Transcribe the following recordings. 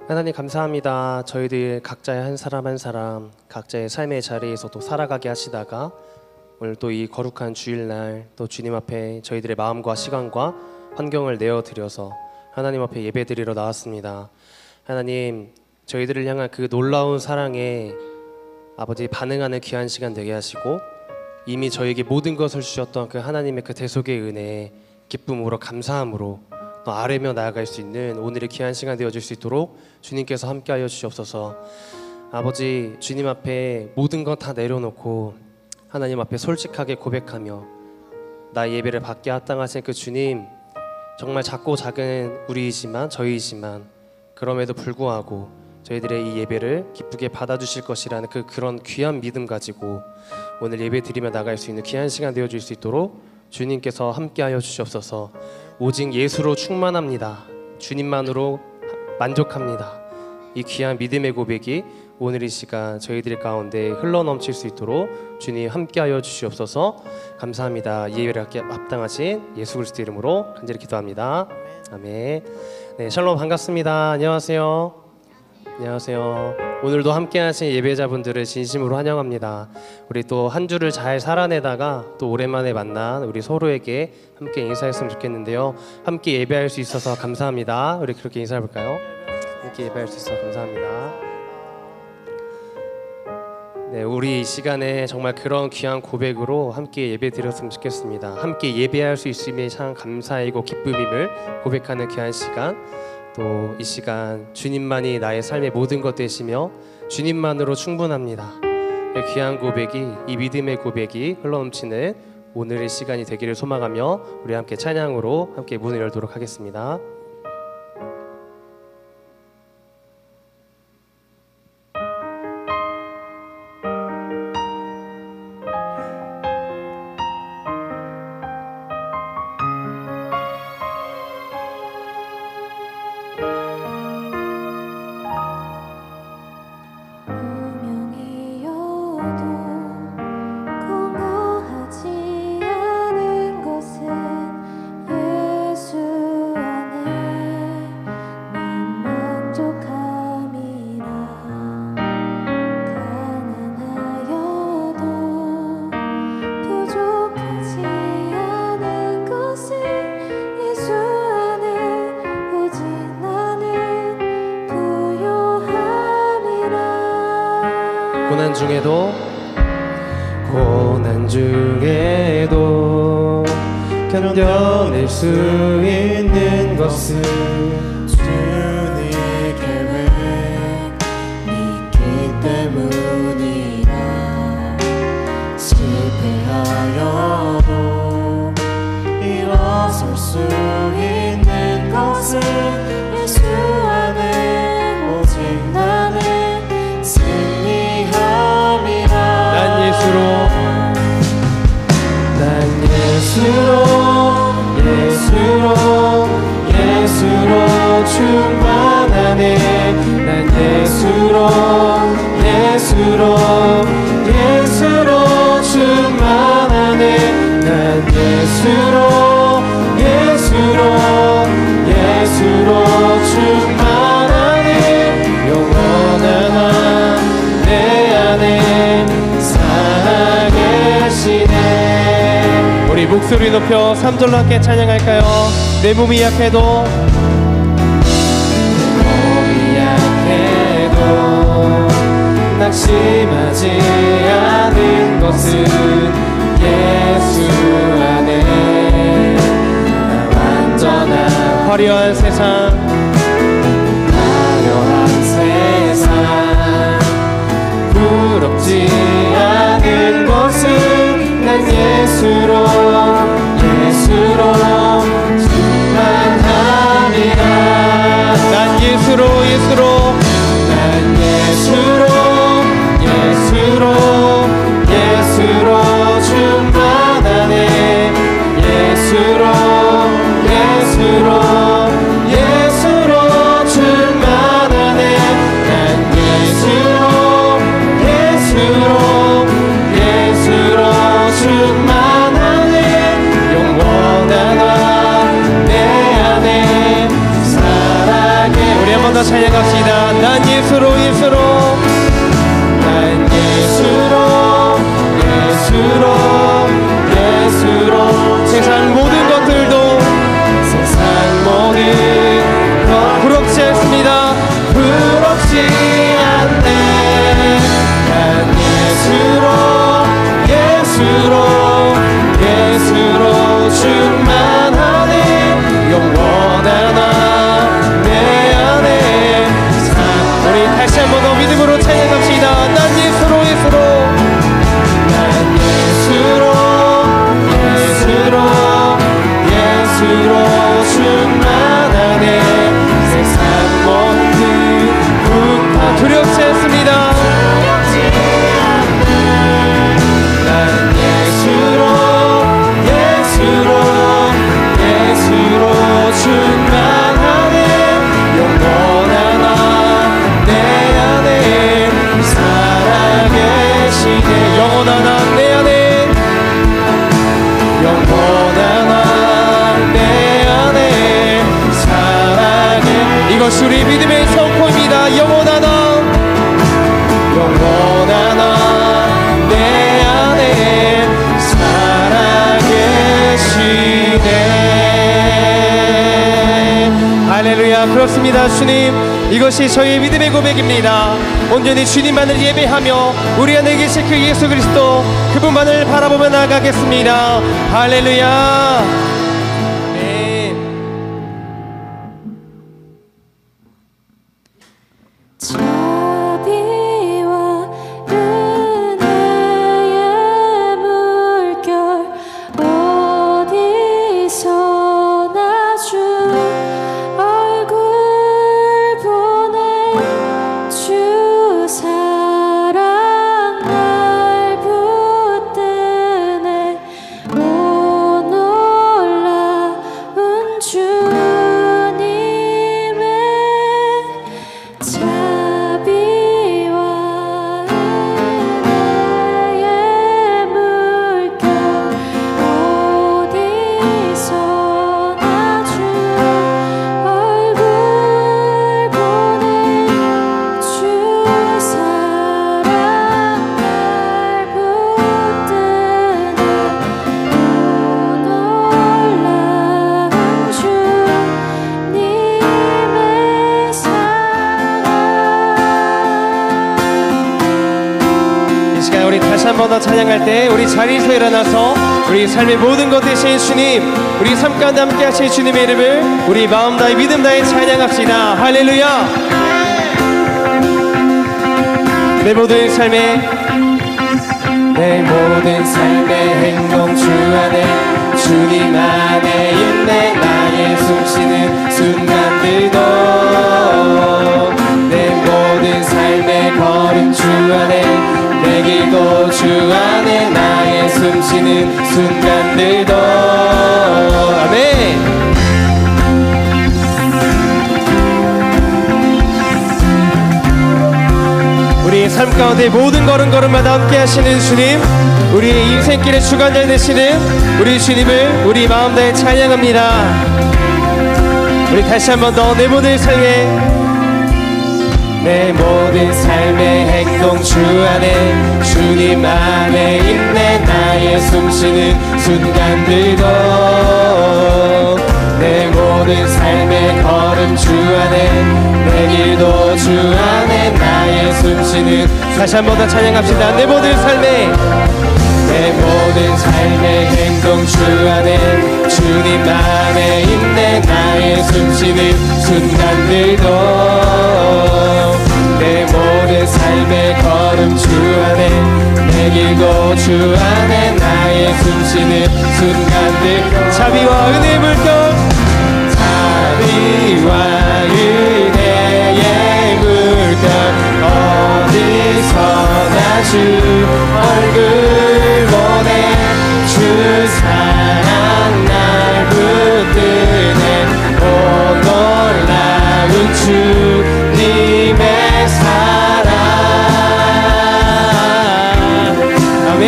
하나님 감사합니다. 저희들 각자의 한 사람 한 사람 각자의 삶의 자리에서도 살아가게 하시다가 오늘 또 이 거룩한 주일날 또 주님 앞에 저희들의 마음과 시간과 환경을 내어드려서 하나님 앞에 예배드리러 나왔습니다. 하나님, 저희들을 향한 그 놀라운 사랑에 아버지 반응하는 귀한 시간 되게 하시고 이미 저에게 모든 것을 주셨던 그 하나님의 그 대속의 은혜에 기쁨으로 감사함으로 또 아뢰며 나아갈 수 있는 오늘의 귀한 시간 되어줄 수 있도록 주님께서 함께하여 주시옵소서. 아버지, 주님 앞에 모든 것 다 내려놓고 하나님 앞에 솔직하게 고백하며 나의 예배를 받게 합당하신 그 주님, 정말 작고 작은 우리이지만 저희이지만 그럼에도 불구하고 저희들의 이 예배를 기쁘게 받아주실 것이라는 그런 귀한 믿음 가지고 오늘 예배 드리며 나갈 수 있는 귀한 시간 되어줄 수 있도록 주님께서 함께하여 주시옵소서. 오직 예수로 충만합니다. 주님만으로 만족합니다. 이 귀한 믿음의 고백이 오늘 이 시간 저희들 가운데 흘러넘칠 수 있도록 주님 함께하여 주시옵소서. 감사합니다. 예배를 합당하신 예수 그리스도 이름으로 간절히 기도합니다. 아멘. 네, 샬롬 반갑습니다. 안녕하세요. 안녕하세요. 오늘도 함께하신 예배자분들을 진심으로 환영합니다. 우리 또 한 주를 잘 살아내다가 또 오랜만에 만난 우리 서로에게 함께 인사했으면 좋겠는데요. 함께 예배할 수 있어서 감사합니다. 우리 그렇게 인사해볼까요? 함께 예배할 수 있어서 감사합니다. 네, 우리 이 시간에 정말 그런 귀한 고백으로 함께 예배 드렸으면 좋겠습니다. 함께 예배할 수 있음에 참 감사이고 기쁨임을 고백하는 귀한 시간, 또 이 시간 주님만이 나의 삶의 모든 것 되시며 주님만으로 충분합니다. 이 귀한 고백이, 이 믿음의 고백이 흘러넘치는 오늘의 시간이 되기를 소망하며 우리 함께 찬양으로 함께 문을 열도록 하겠습니다. 고난 중에도 견뎌낼 수 있는 것은 주의 계획 있기 때문이라. 실패하여도 일어설 수 있는 것은 예수 안에 오직 나는 예수로 충만하네. 난 예수로 충만하네. 난 예수로 충만하네. 영원한 내 안에 살아계시네. 우리 목소리 높여 3절로 함께 찬양할까요? 내 몸이 약해도 낙심하지 않은 것은 예수 안에 완전한 화려한 세상 부럽지 않은 것은 난 예수로 충만함이라. 난 예수로 충만하네. 예수로 충만하네. 난 예수로 충만하네. 예수로 충만하네. 영원한 내 안에 우리 다시 한 번 더 믿음으로 찬양합시다. 난 예수로 예수로 난 예수로 예수로 예수로 충만하네. 세상 모든 불파 두렵지 않습니다. 난 예수로 예수로 예수로 충만하네. 영원한 내 안에 살아계시네. 영원한 내 안에 영원한 내 안에 살아계 이것이 우리 믿음의 선포입니다. 영원한 영원한 내 안에 살아계시네. 할렐루야. 그렇습니다. 주님, 이것이 저희의 믿음의 고백입니다. 온전히 주님만을 예배하며 우리 안에 계신 그 예수 그리스도 그분만을 바라보며 나아가겠습니다. 할렐루야. 네. 자비와 은혜의 물결 어디서나 주 얼굴 보내. 주 사랑 날 붙드네. 오 놀라운 주님의 자비와 은혜의 물결 어디서나 주 얼굴 보내. 주 사랑 날 붙드네. 오 놀라운 주님의 사랑. 이 시간 우리 다시 한 번 더 찬양할 때 우리 자리에서 일어나서 우리 삶의 모든 것 되신 주님, 우리 삶 가운데 함께 하신 주님의 이름을 우리 마음 다해 믿음 다해 찬양합시다. 할렐루야. 내 모든 삶의 행동 주 안에 주님 안에 있네. 나의 숨쉬는 순간들도 내 모든 삶의 걸음 주 안에 내 길도 주 안에 나의 숨쉬는 순간들도 아멘. 우리의 삶 가운데 모든 걸음걸음마다 함께 하시는 주님, 우리의 인생길의 주관자 되시는 우리 주님을 우리 마음 다해 찬양합니다. 우리 다시 한 번 더 내 모든 삶의 행동 주 안에 주님 안에 있네. 나의 숨쉬는 순간들도 내 모든 삶의 걸음 주 안에 내 길도 주 안에 나의 숨쉬는 다시 한 번 더 찬양합시다. 내 모든 삶의 행동 주 안에 주님 안에 있네. 나의 숨쉬는 순간들도 내 모든 삶의 걸음 주 안에 내 길도 주 안에 나의 숨쉬는 순간들. 자비와 은혜의 물결 자비와 은혜의 물결 어디서나 주 얼굴 보내. 주 사랑 날 붙드네. 오 놀라운 주님의 사랑. 아멘.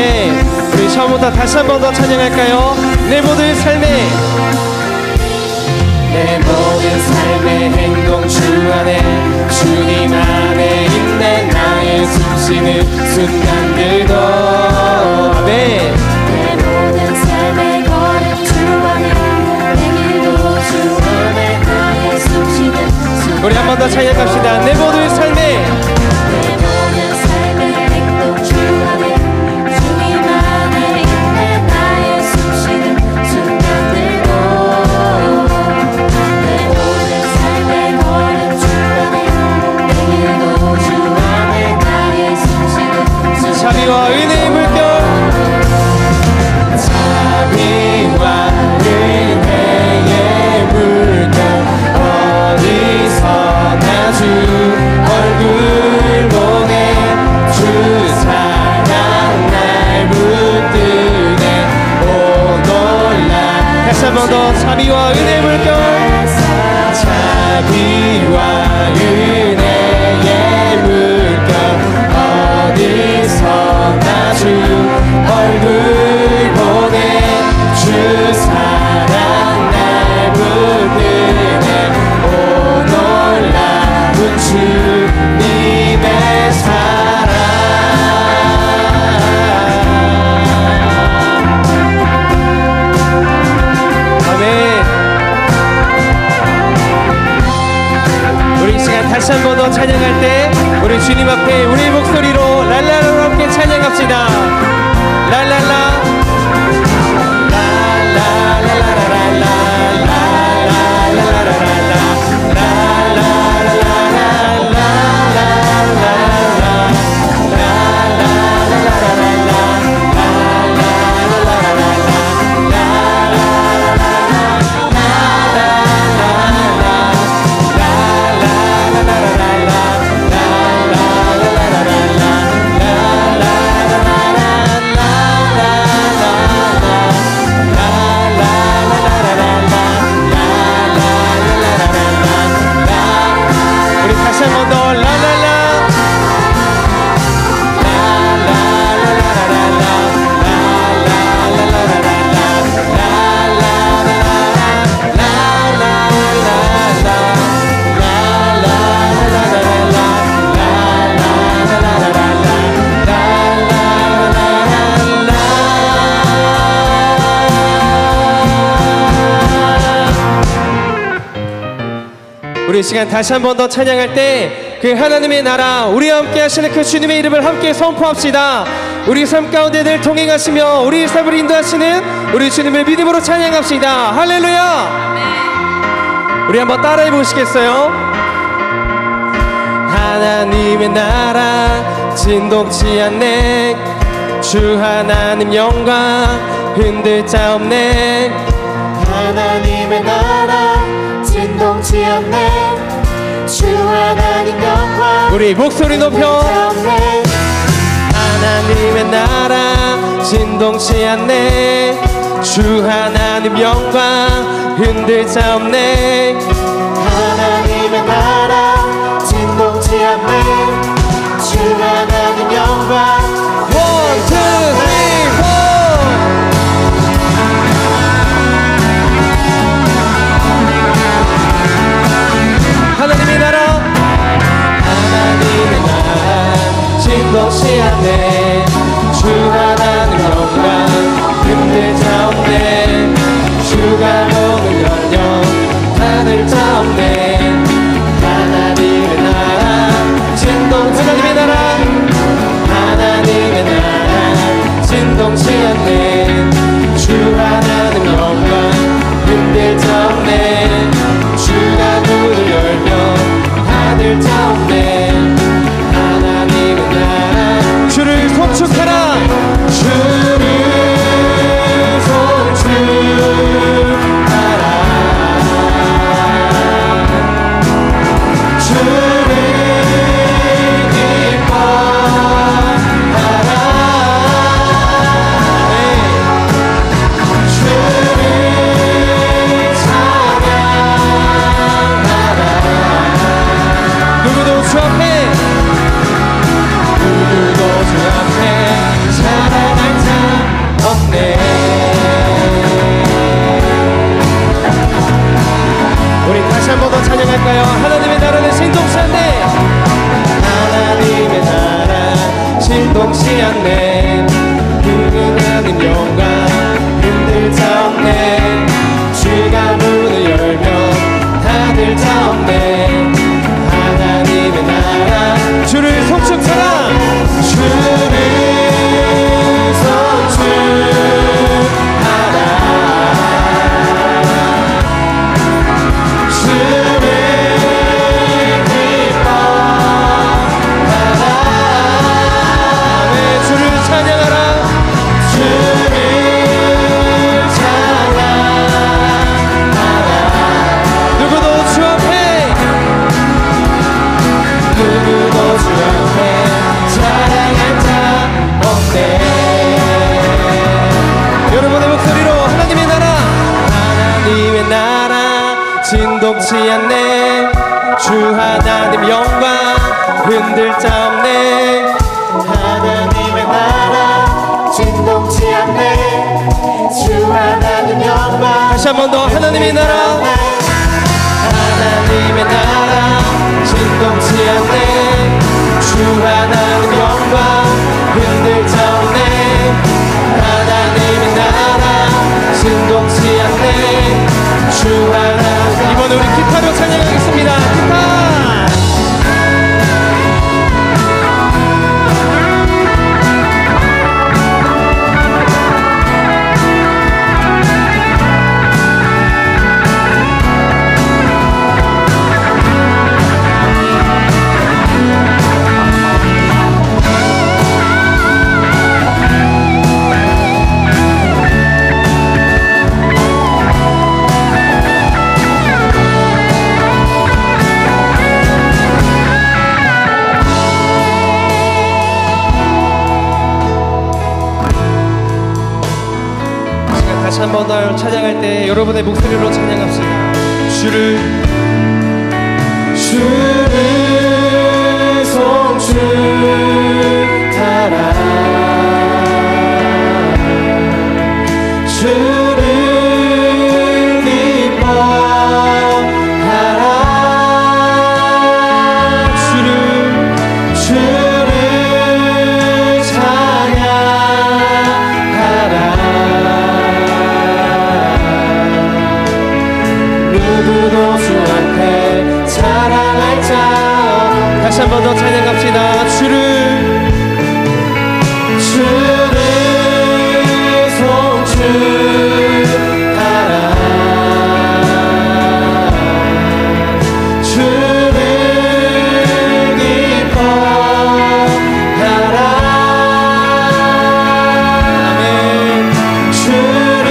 우리 처음부터 다시 한 번 더 찬양할까요? 내 모든 삶의 행동 주 안에 주님 안에 있네. 나의 숨쉬는 순간들도 아멘. 내 모든 삶의 걸음 주 안에 내 길도 주 안에 나의 숨쉬는 순간. 우리 한 번 더 찬양합시다. 내 모든 삶의 행동 주 안에 주님 안에 있네. 한 번 더 자비와 은혜의 물결 자비와 은혜의 물결 어디서나 주 얼굴 보내 주 사랑 날 붙드네 오 놀라운 주님의 사랑 아멘. 우리 이 시간 다시 한 번 더 찬양할 때 우리 주님 앞에 우리 목소리로 랄랄라로 함께 찬양합시다. 랄랄라 우리 이 시간 다시 한 번 더 찬양할 때 그 하나님의 나라 우리와 함께 하시는 그 주님의 이름을 함께 선포합시다. 우리 삶 가운데 늘 동행하시며 우리 삶을 인도하시는 우리 주님을 믿음으로 찬양합시다. 할렐루야. 우리 한번 따라해 보시겠어요? 하나님의 나라 진동치 않네 주 하나님 영광 흔들 자 없네 하나님의 나라 진동치 않네 주 하나님 영광 우리 목소리 높여 하나님의 나라 진동치 않네 주 하나님 영광 흔들 자 없네 하나님의 나라 진동치 않네 주 하나님 영광 1, 2, 3, 4 하나님의 나라 하나님의 나라 진동치 않네 주 하나님 영광 흔들 자 없네 주가 오는 열려 하늘 자 진동치 않네. 주 하나님 영광 흔들 자 없네. 하나님의 나라 진동치 않네. 주 하나님 영광. 다시 한 번 더. 하나님의 나라, 하나님의 나라 진동치 않네. 주 하나님 영광 흔들 자 없네. 하나님의 나라 진동치 않네. 주 하나님. 이번에 우리 기타로 찬양하겠습니다. 기타. 한 번 더 찬양할 때 여러분의 목소리로 찬양합시다. 주를 송축하라. 주를 기뻐하라. 주를 찬양하라. 누구도 주 앞에 자랑할 자. 다시 한 번 더 찬양합시다. 주를 송축하라. 주를 기뻐하라. 아멘. 주를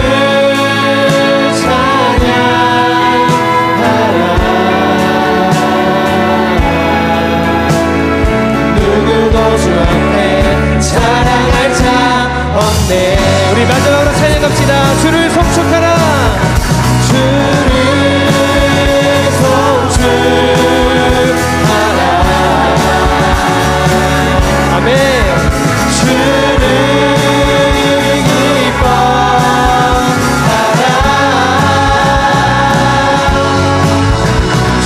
자랑할 자 없네. 우리 마지막으로 찬양합시다. 주를 송축하라. 주를 송축하라. 아멘. 주를 기뻐하라.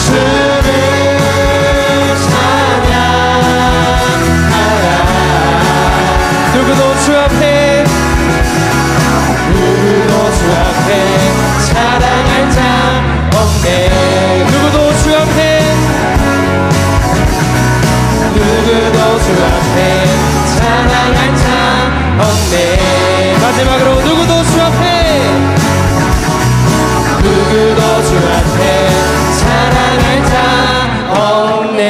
주를 누구도 주 앞에 자랑할 자 없네. 누구도 주 앞에 자랑할 자 없네. 마지막으로 누구도 주 앞에 자랑할 자 없네.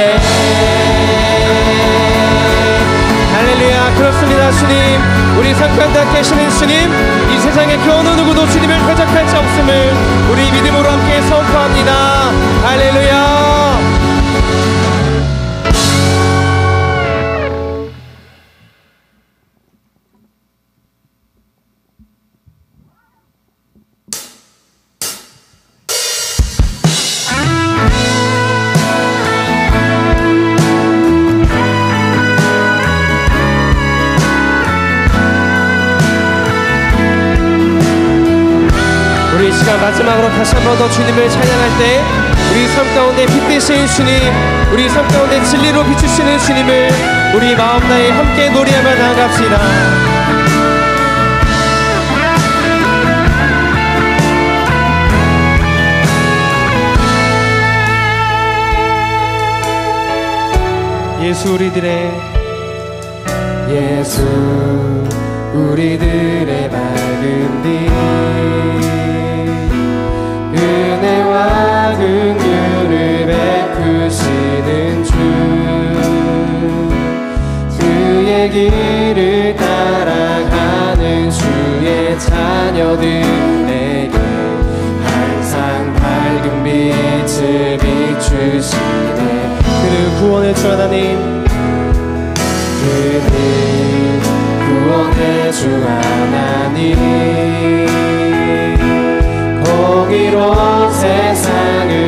할렐루야. 그렇습니다. 주님, 우리 삶 가운데 계시는 주님, 이 세상에 그 어느 누구도 주님을 대적할 수 없음을 우리 믿음으로 함께 선포합니다. 할렐루야. 마지막으로 다시 한 번 더 주님을 찬양할 때 우리 삶 가운데 빛 되신 주님, 우리 삶 가운데 진리로 비추시는 주님을 우리 마음 다해 함께 노래하며 나아갑시다. 예수 우리들의 밝은 빛, 은혜와 긍휼을 베푸시는 주, 그의 길을 따라가는 주의 자녀들에게 항상 밝은 빛을 비추시네. 그는 구원의 주 하나님, 그는 구원의 주 하나님, 공의로운 세상을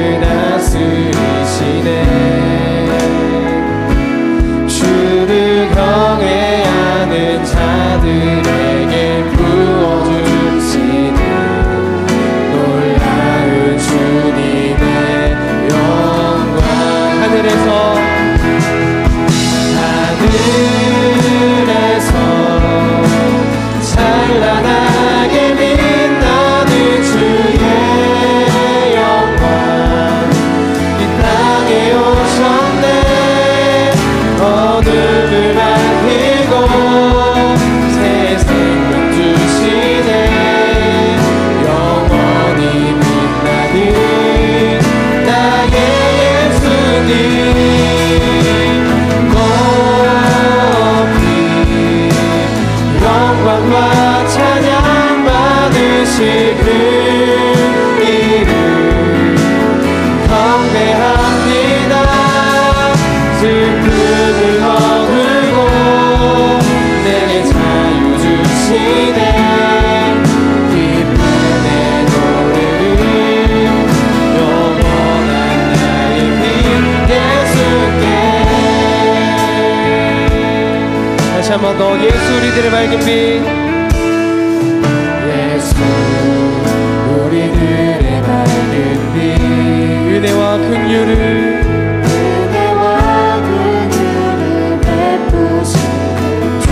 그 이름 경배합니다. 슬픔을 거두고 내게 자유 주시네. 기쁨의 노래를 영원한 나의 빈 예수께. 다시 한 번 더 예수 우리들의 밝은 빛. 예수 우리들의 밝은 빛. 은혜와 긍휼을 베푸시는 주.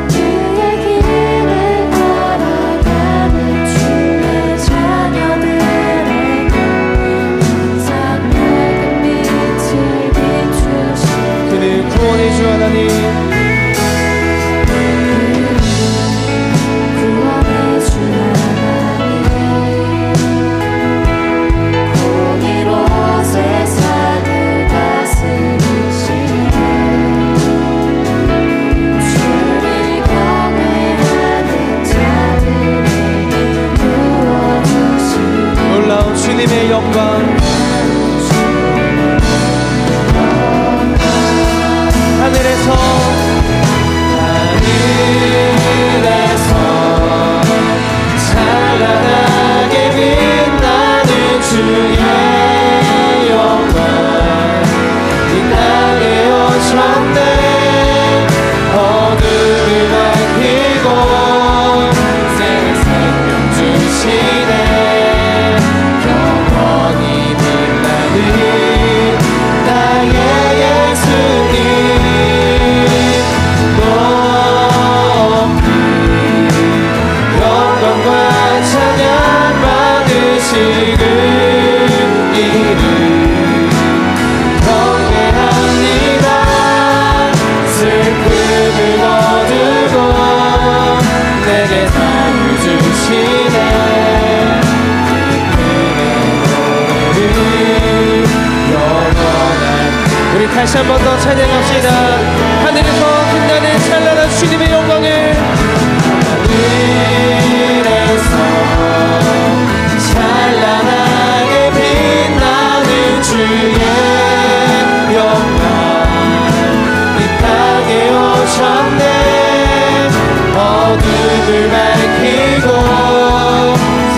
그의 길을 걸어가는 주의 자녀들에게 항상 밝은 빛을 비추시는 그는 구원의 주 하나님. 구원의 주 하나님. 공의로 세상을 다스리시네. 주를 경외하는 자들에게 부어주시네. 놀라운 주님의 영광. 하늘에서 찬란하게 빛나는 주의 영광 이 땅에 오셨네. 어둠을 밝히고 생을 생명 주시네. 영원히 빛나는 나의 예수님. 높이 영광과 찬양 받으시는 이름 경배합니다. 슬픔을 거두고 내게 자유 주시네. 기쁨의 노래를 영원한. 우리 다시 한 번 더 찬양합시다. 하늘에서 빛나는 찬란한 주님의 영광을. 하늘에서 찬란하게 빛나는 주의 영광 이 땅에 오셨네. 어둠을 밝히고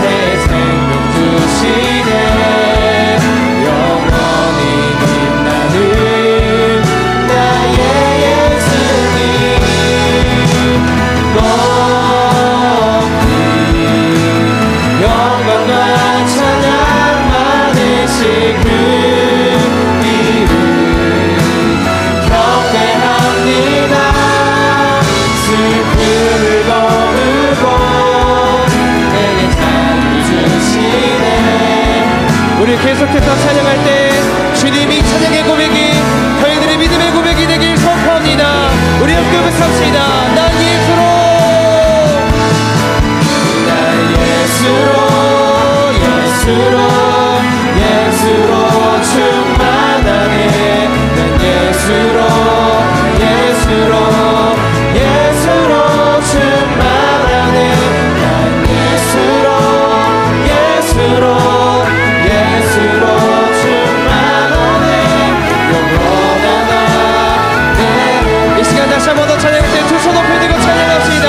새 생명 주시네. 영원히 빛나는 나의 예수님. 높이 영광과 찬양 받으신 그 이름 경배합니다. 슬픔을 거두고 내게 자유 주시네. 우리 계속해서 찬양할 때 주님이 찬양의 고백이 저희들의 믿음의 고백이 되길 선포합니다. 우리 함께 외칩시다. 난 예수로, 난 예수로, 예수로, 예수로 충만하네. 난 예수로, 예수로, 예수로 충만하네. 난 예수로, 예수로, 예수로 충만하네. 영원한 나. 이 시간 다시 한 번 더 찬양할 때 두 손 높이 들고 찬양합시다.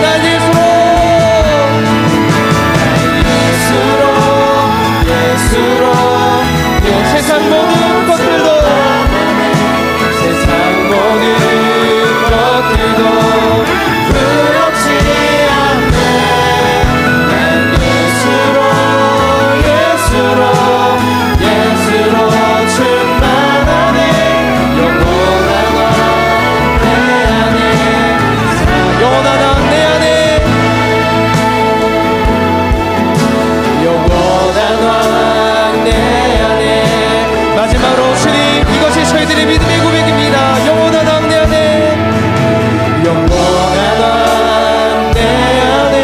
난 예수로, 예수로, 예수로, 세상 모든 것들도, 세상 모든 것들도 두렵지 않네. 난 예수로, 예수로, 예수로 충만하네. 영원한 내 안에, 영원한 내 안에, 영원한 내 안에. 마지막으로 주님, 이것이 저희들의 믿음의 고백입니다. 영원한 내 안에, 영원한 내 안에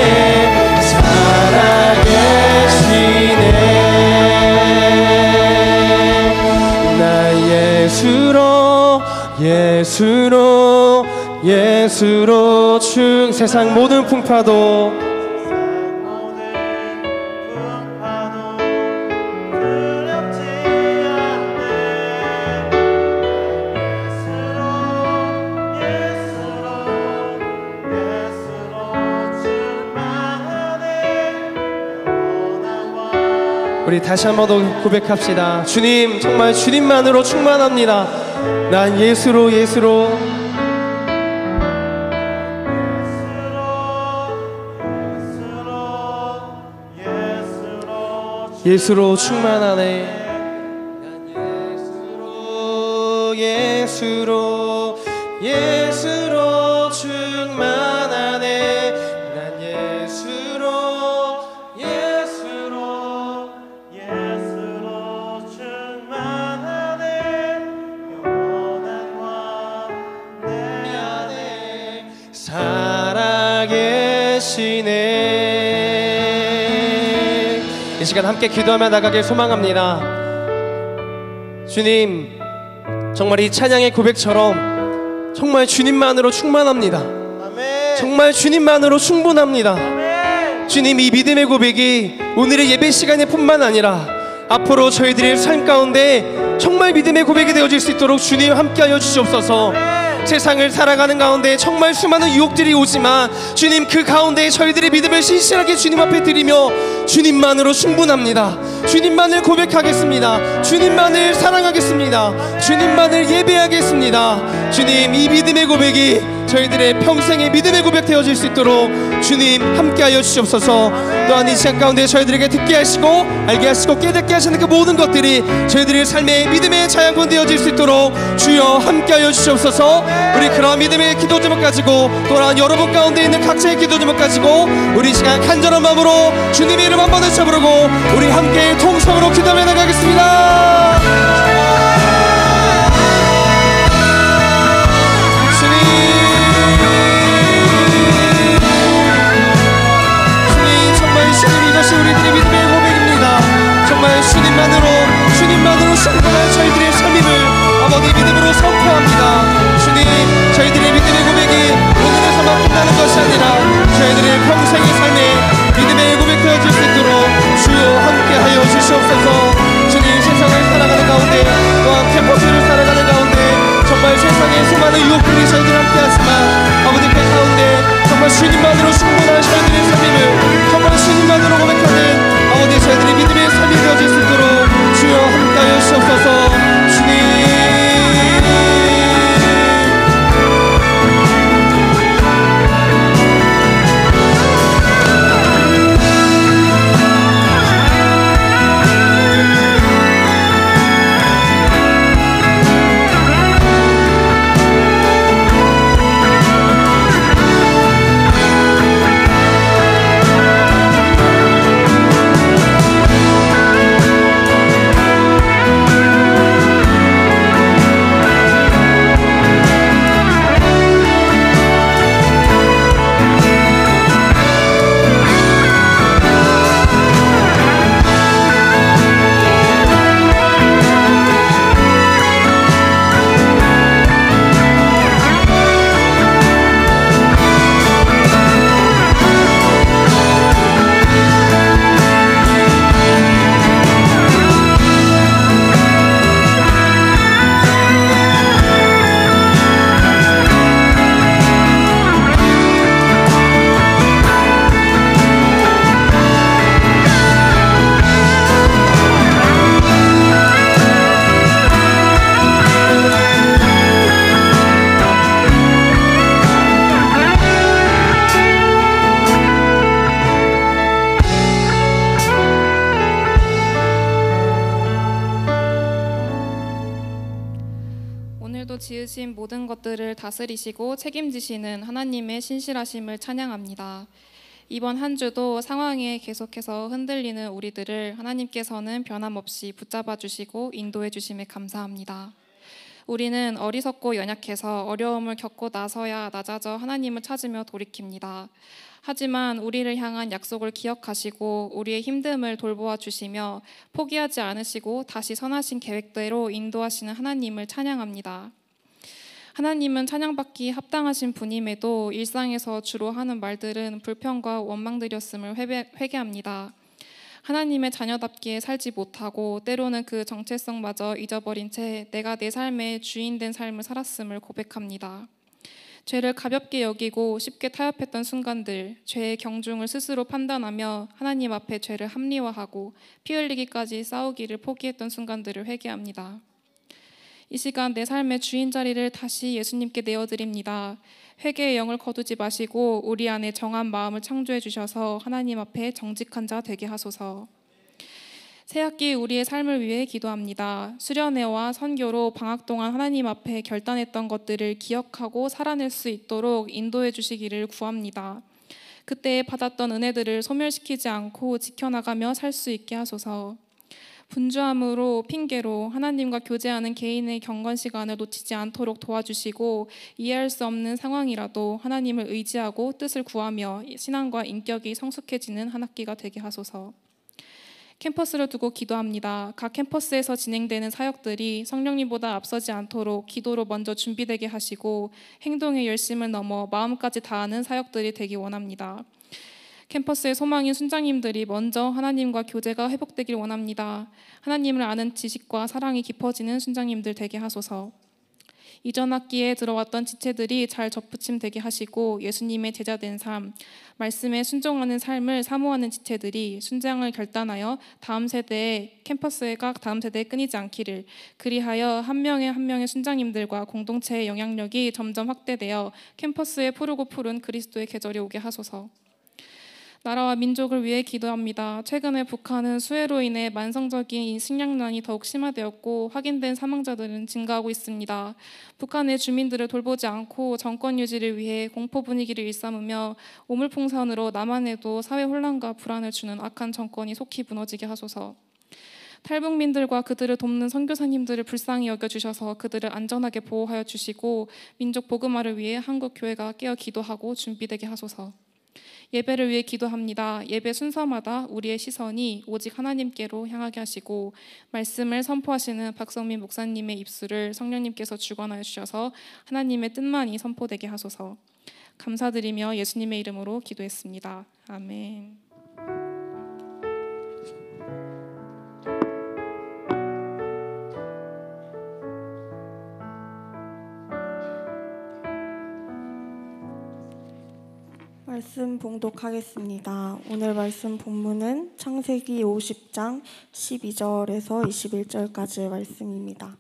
살아계시네. 나 예수로, 예수로, 예수로 세상 모든 풍파도 우리 다시 한 번 더 고백합시다. 주님, 정말 주님만으로 충만합니다. 난 예수로 예수로 충만하네. 난 예수로 충만하네. 난 예수로 충만하네. 영원한 내 안에 살아계시네. 이 시간 함께 기도하며 나가길 소망합니다. 주님, 정말 이 찬양의 고백처럼 정말 주님만으로 충만합니다. 정말 주님만으로 충분합니다. 주님, 이 믿음의 고백이 오늘의 예배 시간에 뿐만 아니라 앞으로 저희들의 삶 가운데 정말 믿음의 고백이 되어질 수 있도록 주님 함께하여 주시옵소서. 세상을 살아가는 가운데 정말 수많은 유혹들이 오지만 주님, 그 가운데 저희들의 믿음을 신실하게 주님 앞에 드리며 주님만으로 충분합니다. 주님만을 고백하겠습니다. 주님만을 사랑하겠습니다. 주님만을 예배하겠습니다. 주님, 이 믿음의 고백이 저희들의 평생의 믿음의 고백 되어질 수 있도록 주님 함께하여 주시옵소서. 또한 이 시간 가운데 저희들에게 듣게 하시고 알게 하시고 깨닫게 하시는 그 모든 것들이 저희들의 삶의 믿음의 자양분 되어질 수 있도록 주여 함께하여 주시옵소서. 우리 그러한 믿음의 기도 제목 가지고 또한 여러분 가운데 있는 각자의 기도 제목 가지고 우리 시간 간절한 마음으로 주님의 이름 한번 외쳐 부르고 우리 함께 통성으로 기도하며 나가겠습니다. 이것이 우리들의 믿음의 고백입니다. 정말 주님만으로 충분한 저희들의 삶임을 아버지 믿음으로 선포합니다. 주님, 저희들의 믿음의 고백이 오늘에서만 끝나는 것이 아니라 저희들의 평생의 삶에 믿음의 고백 되어질 수 있도록 주여 함께하여 주시옵소서. 주님, 세상을 살아가는 가운데 또한 캠퍼스를 살아가는 가운데 정말 세상의 수많은 유혹들이 저희들 함께하지만 아버지 그 가운데 정말 주님만으로 충분한 저희들의 삶임을 정말 주님만으로 고백하는 아버지 저희들의 믿음의 삶이 되어질 수 있도록 주여 함께하여 주시옵소서. 주님, 지으신 모든 것들을 다스리시고 책임지시는 하나님의 신실하심을 찬양합니다. 이번 한 주도 상황에 계속해서 흔들리는 우리들을 하나님께서는 변함없이 붙잡아 주시고 인도해 주심에 감사합니다. 우리는 어리석고 연약해서 어려움을 겪고 나서야 낮아져 하나님을 찾으며 돌이킵니다. 하지만 우리를 향한 약속을 기억하시고 우리의 힘듦을 돌보아 주시며 포기하지 않으시고 다시 선하신 계획대로 인도하시는 하나님을 찬양합니다. 하나님은 찬양받기 합당하신 분임에도 일상에서 주로 하는 말들은 불평과 원망들이었음을 회개합니다. 하나님의 자녀답게 살지 못하고 때로는 그 정체성마저 잊어버린 채 내가 내 삶의 주인 된 삶을 살았음을 고백합니다. 죄를 가볍게 여기고 쉽게 타협했던 순간들, 죄의 경중을 스스로 판단하며 하나님 앞에 죄를 합리화하고 피 흘리기까지 싸우기를 포기했던 순간들을 회개합니다. 이 시간 내 삶의 주인 자리를 다시 예수님께 내어드립니다. 회개의 영을 거두지 마시고 우리 안에 정한 마음을 창조해 주셔서 하나님 앞에 정직한 자 되게 하소서. 새학기 우리의 삶을 위해 기도합니다. 수련회와 선교로 방학 동안 하나님 앞에 결단했던 것들을 기억하고 살아낼 수 있도록 인도해 주시기를 구합니다. 그때 받았던 은혜들을 소멸시키지 않고 지켜나가며 살 수 있게 하소서. 분주함으로 핑계로 하나님과 교제하는 개인의 경건 시간을 놓치지 않도록 도와주시고 이해할 수 없는 상황이라도 하나님을 의지하고 뜻을 구하며 신앙과 인격이 성숙해지는 한 학기가 되게 하소서. 캠퍼스를 두고 기도합니다. 각 캠퍼스에서 진행되는 사역들이 성령님보다 앞서지 않도록 기도로 먼저 준비되게 하시고 행동의 열심을 넘어 마음까지 다하는 사역들이 되기 원합니다. 캠퍼스의 소망인 순장님들이 먼저 하나님과 교제가 회복되길 원합니다. 하나님을 아는 지식과 사랑이 깊어지는 순장님들 되게 하소서. 이전 학기에 들어왔던 지체들이 잘 접붙임되게 하시고 예수님의 제자된 삶, 말씀에 순종하는 삶을 사모하는 지체들이 순장을 결단하여 다음 세대의 캠퍼스가 다음 세대에 끊이지 않기를, 그리하여 한 명의 한 명의 순장님들과 공동체의 영향력이 점점 확대되어 캠퍼스에 푸르고 푸른 그리스도의 계절이 오게 하소서. 나라와 민족을 위해 기도합니다. 최근에 북한은 수해로 인해 만성적인 식량난이 더욱 심화되었고 확인된 사망자들은 증가하고 있습니다. 북한의 주민들을 돌보지 않고 정권 유지를 위해 공포 분위기를 일삼으며 오물풍선으로 남한에도 사회 혼란과 불안을 주는 악한 정권이 속히 무너지게 하소서. 탈북민들과 그들을 돕는 선교사님들을 불쌍히 여겨주셔서 그들을 안전하게 보호하여 주시고 민족 복음화를 위해 한국 교회가 깨어 기도하고 준비되게 하소서. 예배를 위해 기도합니다. 예배 순서마다 우리의 시선이 오직 하나님께로 향하게 하시고 말씀을 선포하시는 박성민 목사님의 입술을 성령님께서 주관하여 주셔서 하나님의 뜻만이 선포되게 하소서. 감사드리며 예수님의 이름으로 기도했습니다. 아멘. 말씀 봉독하겠습니다. 오늘 말씀 본문은 창세기 50장 12절에서 21절까지의 말씀입니다.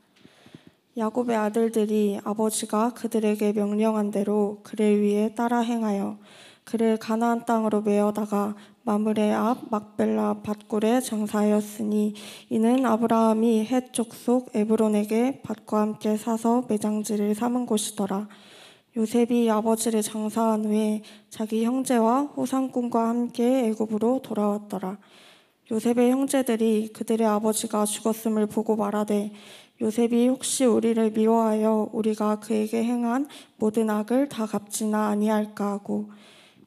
야곱의 아들들이 아버지가 그들에게 명령한 대로 그를 위해 따라 행하여 그를 가나안 땅으로 메어다가 마므레 앞 막벨라 밭굴에 장사하였으니 이는 아브라함이 헷 족속 에브론에게 밭과 함께 사서 매장지를 삼은 곳이더라. 요셉이 아버지를 장사한 후에 자기 형제와 호상꾼과 함께 애굽으로 돌아왔더라. 요셉의 형제들이 그들의 아버지가 죽었음을 보고 말하되 요셉이 혹시 우리를 미워하여 우리가 그에게 행한 모든 악을 다 갚지나 아니할까 하고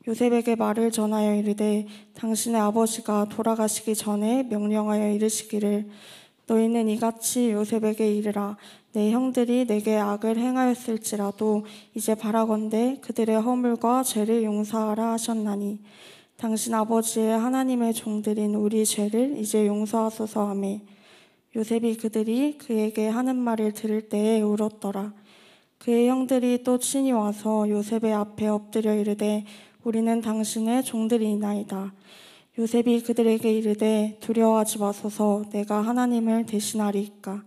요셉에게 말을 전하여 이르되 당신의 아버지가 돌아가시기 전에 명령하여 이르시기를 너희는 이같이 요셉에게 이르라. 내 형들이 내게 악을 행하였을지라도 이제 바라건대 그들의 허물과 죄를 용서하라 하셨나니 당신 아버지의 하나님의 종들인 우리 죄를 이제 용서하소서 하매 요셉이 그들이 그에게 하는 말을 들을 때에 울었더라. 그의 형들이 또 친히 와서 요셉의 앞에 엎드려 이르되 우리는 당신의 종들이나이다. 요셉이 그들에게 이르되 두려워하지 마소서. 내가 하나님을 대신하리이까.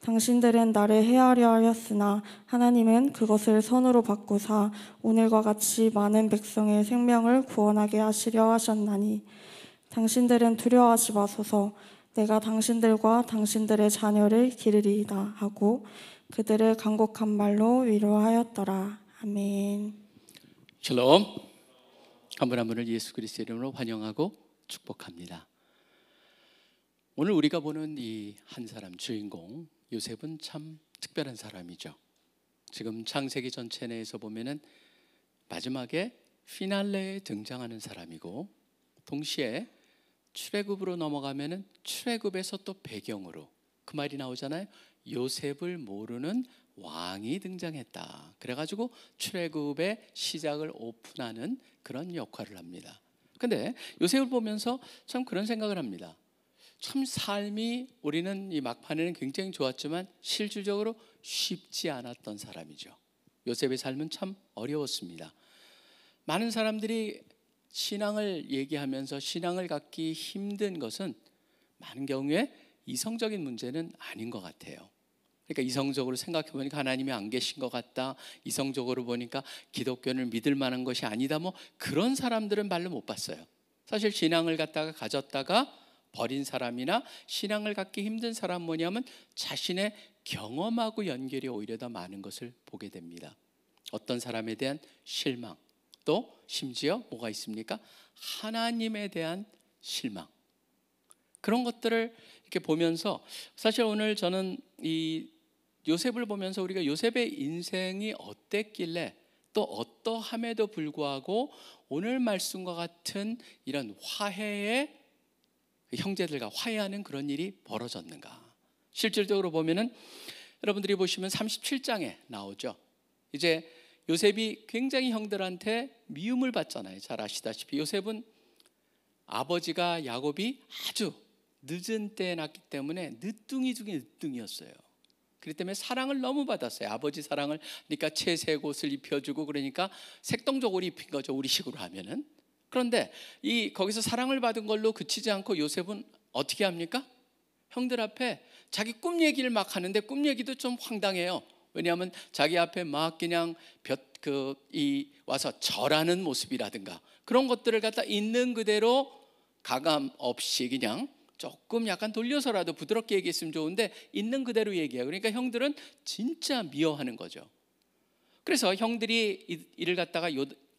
당신들은 나를 해하려 하였으나 하나님은 그것을 선으로 바꾸사 오늘과 같이 많은 백성의 생명을 구원하게 하시려 하셨나니 당신들은 두려워하지 마소서. 내가 당신들과 당신들의 자녀를 기르리이다 하고 그들을 간곡한 말로 위로하였더라. 아멘. 샬롬. 한 분 한 분을 예수 그리스도의 이름으로 환영하고 축복합니다. 오늘 우리가 보는 이 한 사람 주인공 요셉은 참 특별한 사람이죠. 지금 창세기 전체 내에서 보면은 마지막에 피날레에 등장하는 사람이고 동시에 출애굽으로 넘어가면은 출애굽에서 또 배경으로 그 말이 나오잖아요. 요셉을 모르는 왕이 등장했다. 그래가지고 출애굽의 시작을 오픈하는 그런 역할을 합니다. 근데 요셉을 보면서 참 그런 생각을 합니다. 참 삶이 우리는 이 막판에는 굉장히 좋았지만 실질적으로 쉽지 않았던 사람이죠. 요셉의 삶은 참 어려웠습니다. 많은 사람들이 신앙을 얘기하면서 신앙을 갖기 힘든 것은 많은 경우에 이성적인 문제는 아닌 것 같아요. 그러니까 이성적으로 생각해 보니까 하나님이 안 계신 것 같다. 이성적으로 보니까 기독교를 믿을 만한 것이 아니다. 뭐 그런 사람들은 별로 못 봤어요. 사실 신앙을 갖다가 가졌다가 버린 사람이나 신앙을 갖기 힘든 사람 뭐냐면 자신의 경험하고 연결이 오히려 더 많은 것을 보게 됩니다. 어떤 사람에 대한 실망, 또 심지어 뭐가 있습니까? 하나님에 대한 실망. 그런 것들을 이렇게 보면서 사실 오늘 저는 이 요셉을 보면서 우리가 요셉의 인생이 어땠길래 또 어떠함에도 불구하고 오늘 말씀과 같은 이런 화해의 형제들과 화해하는 그런 일이 벌어졌는가. 실질적으로 보면은 여러분들이 보시면 37장에 나오죠. 이제 요셉이 굉장히 형들한테 미움을 받잖아요. 잘 아시다시피 요셉은 아버지가 야곱이 아주 늦은 때에 낳기 때문에 늦둥이 중에 늦둥이였어요. 그렇기 때문에 사랑을 너무 받았어요. 아버지 사랑을, 그러니까 채색 옷을 입혀주고, 그러니까 색동족을 입힌 거죠, 우리식으로 하면은. 그런데 거기서 사랑을 받은 걸로 그치지 않고 요셉은 어떻게 합니까? 형들 앞에 자기 꿈 얘기를 막 하는데 꿈 얘기도 좀 황당해요. 왜냐하면 자기 앞에 막 그냥 와서 절하는 모습이라든가 그런 것들을 갖다 있는 그대로 가감 없이 그냥 조금 약간 돌려서라도 부드럽게 얘기했으면 좋은데 있는 그대로 얘기해요. 그러니까 형들은 진짜 미워하는 거죠. 그래서 형들이 이를 갖다가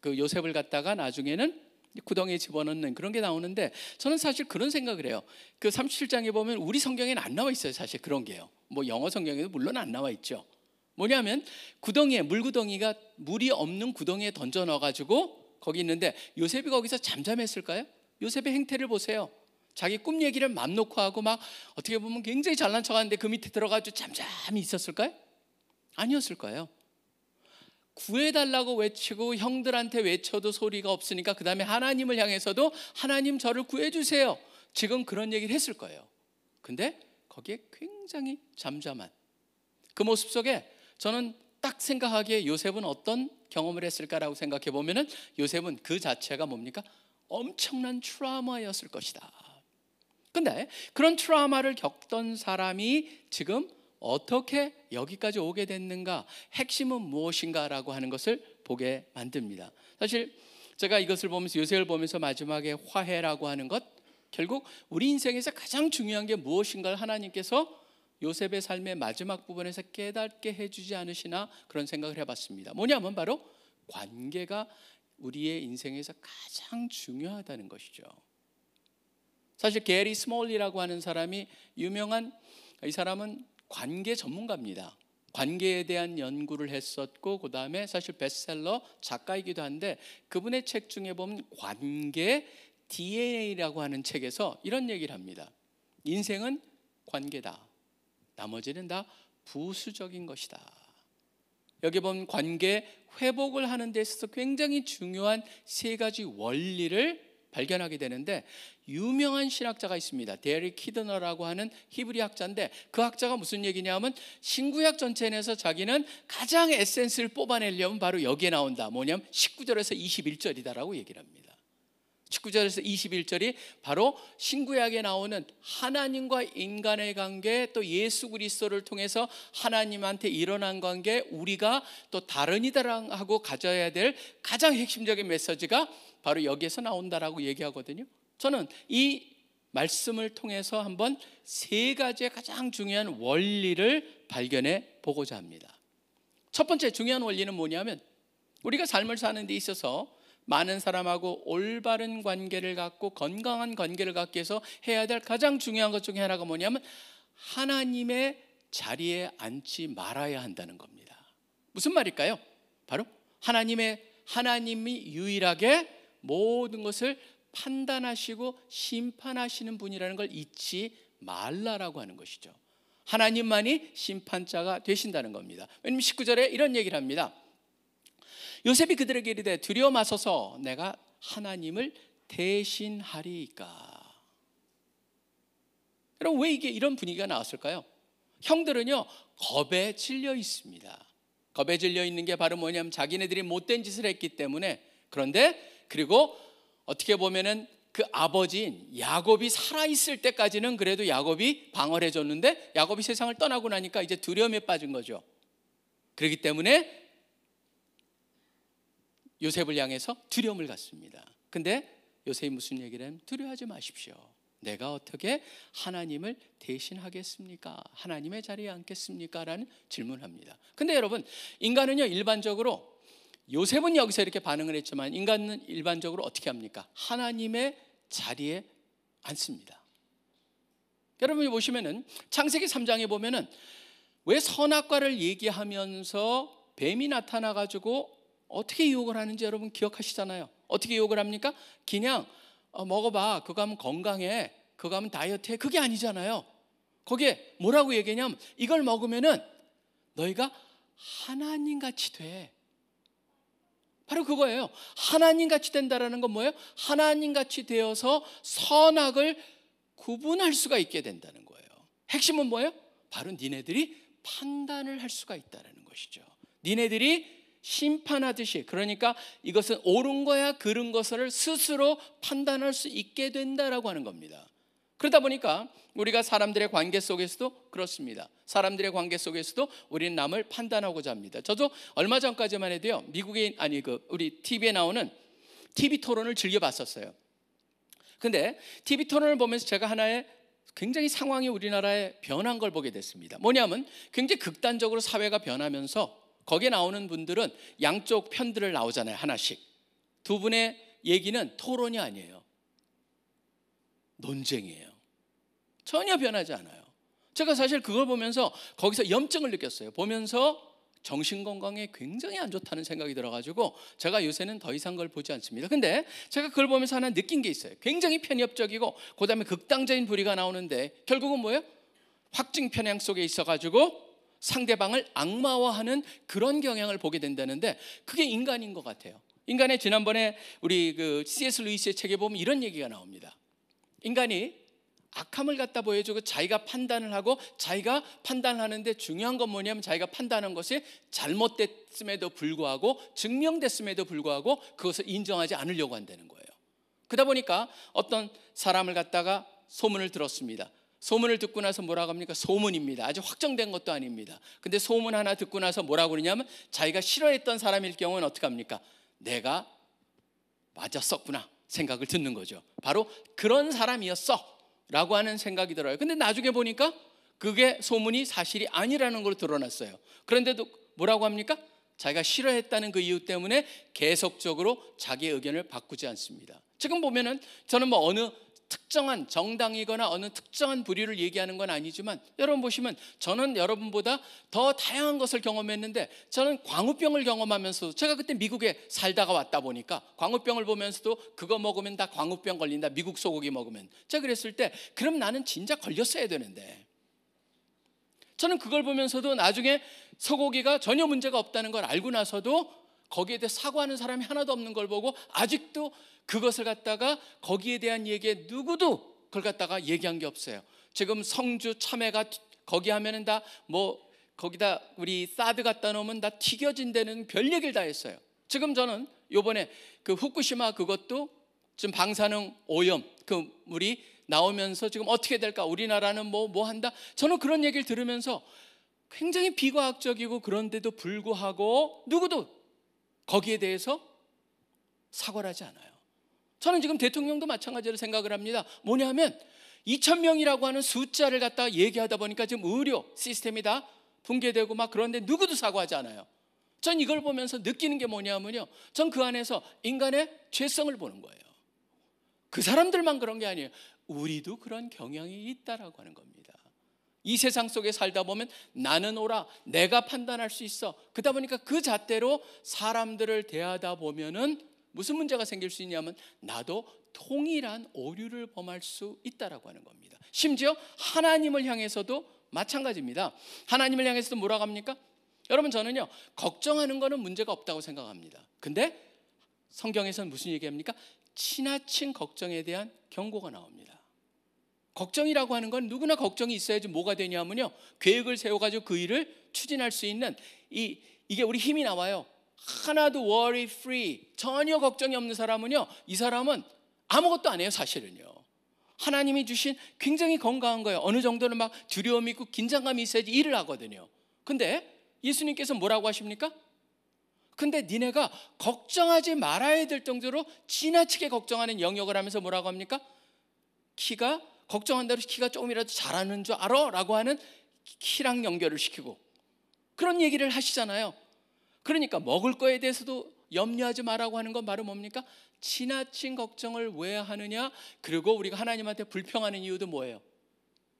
요셉을 갖다가 나중에는 구덩이에 집어넣는 그런 게 나오는데, 저는 사실 그런 생각을 해요. 그 37장에 보면 우리 성경에는 안 나와 있어요. 사실 그런 게요. 뭐 영어 성경에도 물론 안 나와 있죠. 뭐냐면 구덩이에, 물구덩이가 물이 없는 구덩이에 던져 넣어가지고 거기 있는데 요셉이 거기서 잠잠했을까요? 요셉의 행태를 보세요. 자기 꿈 얘기를 맘 놓고 하고 막 어떻게 보면 굉장히 잘난 척하는데 그 밑에 들어가지고 잠잠히 있었을까요? 아니었을 거예요. 구해달라고 외치고 형들한테 외쳐도 소리가 없으니까 그 다음에 하나님을 향해서도 하나님 저를 구해주세요, 지금 그런 얘기를 했을 거예요. 근데 거기에 굉장히 잠잠한 그 모습 속에 저는 딱 생각하기에 요셉은 어떤 경험을 했을까라고 생각해 보면은 요셉은 그 자체가 뭡니까? 엄청난 트라우마였을 것이다. 근데 그런 트라우마를 겪던 사람이 지금 어떻게 여기까지 오게 됐는가, 핵심은 무엇인가라고 하는 것을 보게 만듭니다. 사실 제가 이것을 보면서, 요셉을 보면서 마지막에 화해라고 하는 것, 결국 우리 인생에서 가장 중요한 게 무엇인가를 하나님께서 요셉의 삶의 마지막 부분에서 깨닫게 해주지 않으시나 그런 생각을 해봤습니다. 뭐냐면 바로 관계가 우리의 인생에서 가장 중요하다는 것이죠. 사실 게리 스몰리라고 하는 사람이 유명한, 이 사람은 관계 전문가입니다. 관계에 대한 연구를 했었고 그 다음에 사실 베스트셀러 작가이기도 한데, 그분의 책 중에 보면 관계 DNA라고 하는 책에서 이런 얘기를 합니다. 인생은 관계다. 나머지는 다 부수적인 것이다. 여기 보면 관계 회복을 하는 데 있어서 굉장히 중요한 세 가지 원리를 발견하게 되는데, 유명한 신학자가 있습니다. 데리 키드너라고 하는 히브리 학자인데, 그 학자가 무슨 얘기냐면 신구약 전체에서 자기는 가장 에센스를 뽑아내려면 바로 여기에 나온다. 뭐냐면 19절에서 21절이다라고 얘기를 합니다. 19절에서 21절이 바로 신구약에 나오는 하나님과 인간의 관계, 또 예수 그리스도를 통해서 하나님한테 일어난 관계, 우리가 또 다른 이들하고 가져야 될 가장 핵심적인 메시지가 바로 여기에서 나온다라고 얘기하거든요. 저는 이 말씀을 통해서 한번 세 가지의 가장 중요한 원리를 발견해 보고자 합니다. 첫 번째 중요한 원리는 뭐냐면, 우리가 삶을 사는 데 있어서 많은 사람하고 올바른 관계를 갖고 건강한 관계를 갖기 위해서 해야 될 가장 중요한 것 중에 하나가 뭐냐면 하나님의 자리에 앉지 말아야 한다는 겁니다. 무슨 말일까요? 바로 하나님이 유일하게 모든 것을 판단하시고 심판하시는 분이라는 걸 잊지 말라라고 하는 것이죠. 하나님만이 심판자가 되신다는 겁니다. 왜냐하면 19절에 이런 얘기를 합니다. 요셉이 그들에게 이르되 두려워 마소서 내가 하나님을 대신하리이까. 여러분 왜 이게 이런 분위기가 나왔을까요? 형들은요 겁에 질려 있습니다. 겁에 질려 있는 게 바로 뭐냐면 자기네들이 못된 짓을 했기 때문에. 그런데 그리고 어떻게 보면은 그 아버지인 야곱이 살아있을 때까지는 그래도 야곱이 방어를 해줬는데 야곱이 세상을 떠나고 나니까 이제 두려움에 빠진 거죠. 그렇기 때문에 요셉을 향해서 두려움을 갖습니다. 근데 요셉이 무슨 얘기를 하면 두려워하지 마십시오. 내가 어떻게 하나님을 대신하겠습니까? 하나님의 자리에 앉겠습니까? 라는 질문을 합니다. 근데 여러분 인간은요 일반적으로 요셉은 여기서 이렇게 반응을 했지만 인간은 일반적으로 어떻게 합니까? 하나님의 자리에 앉습니다. 여러분이 보시면은 창세기 3장에 보면은 왜 선악과를 얘기하면서 뱀이 나타나 가지고 어떻게 유혹을 하는지 여러분 기억하시잖아요. 어떻게 유혹을 합니까? 그냥 먹어봐. 그거 하면 건강해. 그거 하면 다이어트해. 그게 아니잖아요. 거기에 뭐라고 얘기하냐면 이걸 먹으면은 너희가 하나님같이 돼. 바로 그거예요. 하나님같이 된다라는 건 뭐예요? 하나님같이 되어서 선악을 구분할 수가 있게 된다는 거예요. 핵심은 뭐예요? 바로 니네들이 판단을 할 수가 있다는 것이죠. 니네들이 심판하듯이, 그러니까 이것은 옳은 거야 그른 것을 스스로 판단할 수 있게 된다라고 하는 겁니다. 그러다 보니까 우리가 사람들의 관계 속에서도 그렇습니다. 사람들의 관계 속에서도 우리는 남을 판단하고자 합니다. 저도 얼마 전까지만 해도요 미국에 우리 TV에 나오는 TV 토론을 즐겨봤었어요. 근데 TV 토론을 보면서 제가 하나의 굉장히 상황이 우리나라에 변한 걸 보게 됐습니다. 뭐냐면 굉장히 극단적으로 사회가 변하면서 거기에 나오는 분들은 양쪽 편들을 나오잖아요. 하나씩. 두 분의 얘기는 토론이 아니에요. 논쟁이에요. 전혀 변하지 않아요. 제가 사실 그걸 보면서 거기서 염증을 느꼈어요. 보면서 정신건강에 굉장히 안 좋다는 생각이 들어가지고 제가 요새는 더 이상 그걸 보지 않습니다. 근데 제가 그걸 보면서 하나 느낀 게 있어요. 굉장히 편협적이고 그 다음에 극단적인 불의가 나오는데 결국은 뭐예요? 확증 편향 속에 있어가지고 상대방을 악마화하는 그런 경향을 보게 된다는데 그게 인간인 것 같아요. 인간의 지난번에 우리 그 C.S. 루이스의 책에 보면 이런 얘기가 나옵니다. 인간이 악함을 갖다 보여주고 자기가 판단을 하고 자기가 판단하는데 중요한 건 뭐냐면 자기가 판단한 것이 잘못됐음에도 불구하고 증명됐음에도 불구하고 그것을 인정하지 않으려고 한다는 거예요. 그러다 보니까 어떤 사람을 갖다가 소문을 들었습니다. 소문을 듣고 나서 뭐라고 합니까? 소문입니다. 아직 확정된 것도 아닙니다. 근데 소문 하나 듣고 나서 뭐라고 그러냐면 자기가 싫어했던 사람일 경우는 어떻게 합니까? 내가 맞았었구나 생각을 듣는 거죠. 바로 그런 사람이었어 라고 하는 생각이 들어요. 근데 나중에 보니까 그게 소문이 사실이 아니라는 걸 드러났어요. 그런데도 뭐라고 합니까? 자기가 싫어했다는 그 이유 때문에 계속적으로 자기의 의견을 바꾸지 않습니다. 지금 보면은 저는 뭐 어느 특정한 정당이거나 어느 특정한 부류를 얘기하는 건 아니지만 여러분 보시면 저는 여러분보다 더 다양한 것을 경험했는데 저는 광우병을 경험하면서도 제가 그때 미국에 살다가 왔다 보니까 광우병을 보면서도 그거 먹으면 다 광우병 걸린다. 미국 소고기 먹으면. 제가 그랬을 때 그럼 나는 진짜 걸렸어야 되는데 저는 그걸 보면서도 나중에 소고기가 전혀 문제가 없다는 걸 알고 나서도 거기에 대해 사과하는 사람이 하나도 없는 걸 보고 아직도 그것을 갖다가 거기에 대한 얘기에 누구도 그걸 갖다가 얘기한 게 없어요. 지금 성주 참외가 거기 하면은 다 뭐 거기다 우리 사드 갖다 놓으면 다 튀겨진다는 별 얘기를 다 했어요. 지금 저는 요번에 그 후쿠시마 그것도 지금 방사능 오염 그 물이 나오면서 지금 어떻게 될까? 우리나라는 뭐 한다? 저는 그런 얘기를 들으면서 굉장히 비과학적이고 그런데도 불구하고 누구도 거기에 대해서 사과를 하지 않아요. 저는 지금 대통령도 마찬가지로 생각을 합니다. 뭐냐면 2,000명이라고 하는 숫자를 갖다가 얘기하다 보니까 지금 의료 시스템이 다 붕괴되고 막 그런데 누구도 사과하지 않아요. 전 이걸 보면서 느끼는 게 뭐냐면요, 전 그 안에서 인간의 죄성을 보는 거예요. 그 사람들만 그런 게 아니에요. 우리도 그런 경향이 있다라고 하는 겁니다. 이 세상 속에 살다 보면 나는 옳아, 내가 판단할 수 있어. 그러다 보니까 그 잣대로 사람들을 대하다 보면은 무슨 문제가 생길 수 있냐면 나도 동일한 오류를 범할 수 있다라고 하는 겁니다. 심지어 하나님을 향해서도 마찬가지입니다. 하나님을 향해서도 뭐라고 합니까? 여러분, 저는요, 걱정하는 거는 문제가 없다고 생각합니다. 근데 성경에서는 무슨 얘기합니까? 지나친 걱정에 대한 경고가 나옵니다. 걱정이라고 하는 건 누구나 걱정이 있어야지 뭐가 되냐면요, 계획을 세워가지고 그 일을 추진할 수 있는 이게 우리 힘이 나와요. 하나도 worry free, 전혀 걱정이 없는 사람은요, 이 사람은 아무것도 안 해요. 사실은요, 하나님이 주신 굉장히 건강한 거예요. 어느 정도는 막 두려움이 있고 긴장감이 있어야지 일을 하거든요. 근데 예수님께서 뭐라고 하십니까? 근데 니네가 걱정하지 말아야 될 정도로 지나치게 걱정하는 영역을 하면서 뭐라고 합니까? 키가 걱정한다고 키가 조금이라도 자라는 줄 알아? 라고 하는 키랑 연결을 시키고 그런 얘기를 하시잖아요. 그러니까 먹을 거에 대해서도 염려하지 말라고 하는 건 바로 뭡니까? 지나친 걱정을 왜 하느냐? 그리고 우리가 하나님한테 불평하는 이유도 뭐예요?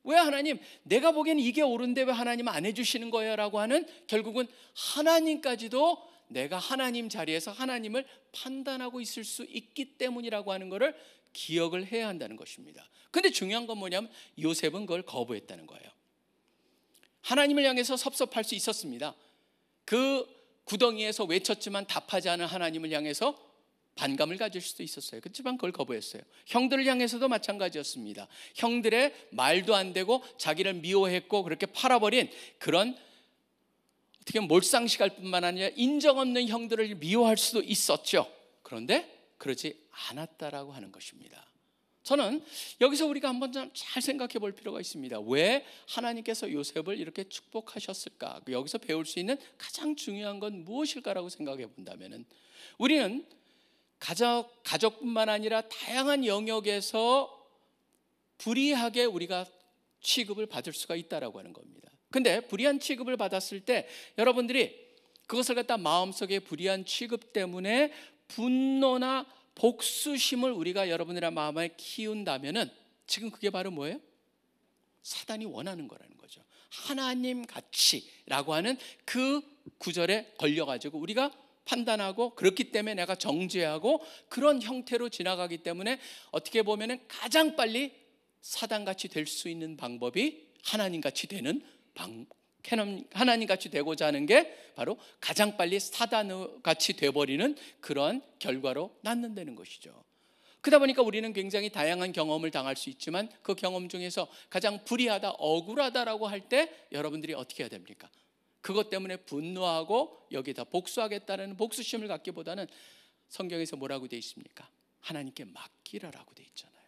왜 하나님, 내가 보기엔 이게 옳은데 왜 하나님 안 해주시는 거예요? 라고 하는, 결국은 하나님까지도 내가 하나님 자리에서 하나님을 판단하고 있을 수 있기 때문이라고 하는 것을 기억을 해야 한다는 것입니다. 근데 중요한 건 뭐냐면 요셉은 그걸 거부했다는 거예요. 하나님을 향해서 섭섭할 수 있었습니다. 그 구덩이에서 외쳤지만 답하지 않은 하나님을 향해서 반감을 가질 수도 있었어요. 그렇지만 그걸 거부했어요. 형들을 향해서도 마찬가지였습니다. 형들의 말도 안 되고 자기를 미워했고 그렇게 팔아버린 그런, 어떻게 보면 몰상식할 뿐만 아니라 인정 없는 형들을 미워할 수도 있었죠. 그런데 그러지 않았다라고 하는 것입니다. 저는 여기서 우리가 한번 좀 잘 생각해 볼 필요가 있습니다. 왜 하나님께서 요셉을 이렇게 축복하셨을까? 여기서 배울 수 있는 가장 중요한 건 무엇일까라고 생각해 본다면, 우리는 가족뿐만 아니라 다양한 영역에서 불이하게 우리가 취급을 받을 수가 있다라고 하는 겁니다. 근데 불이한 취급을 받았을 때 여러분들이 그것을 갖다 마음속에 불이한 취급 때문에 분노나 복수심을 우리가 여러분들의 마음에 키운다면은 지금 그게 바로 뭐예요? 사단이 원하는 거라는 거죠. 하나님 같이라고 하는 그 구절에 걸려가지고 우리가 판단하고, 그렇기 때문에 내가 정죄하고 그런 형태로 지나가기 때문에 어떻게 보면은 가장 빨리 사단같이 될 수 있는 방법이 하나님같이 되는 하나님같이 되고자 하는 게 바로 가장 빨리 사단같이 돼버리는 그런 결과로 낳는다는 것이죠. 그러다 보니까 우리는 굉장히 다양한 경험을 당할 수 있지만 그 경험 중에서 가장 불의하다, 억울하다라고 할 때 여러분들이 어떻게 해야 됩니까? 그것 때문에 분노하고 여기다 복수하겠다는 복수심을 갖기보다는 성경에서 뭐라고 되어 있습니까? 하나님께 맡기라라고 되어 있잖아요.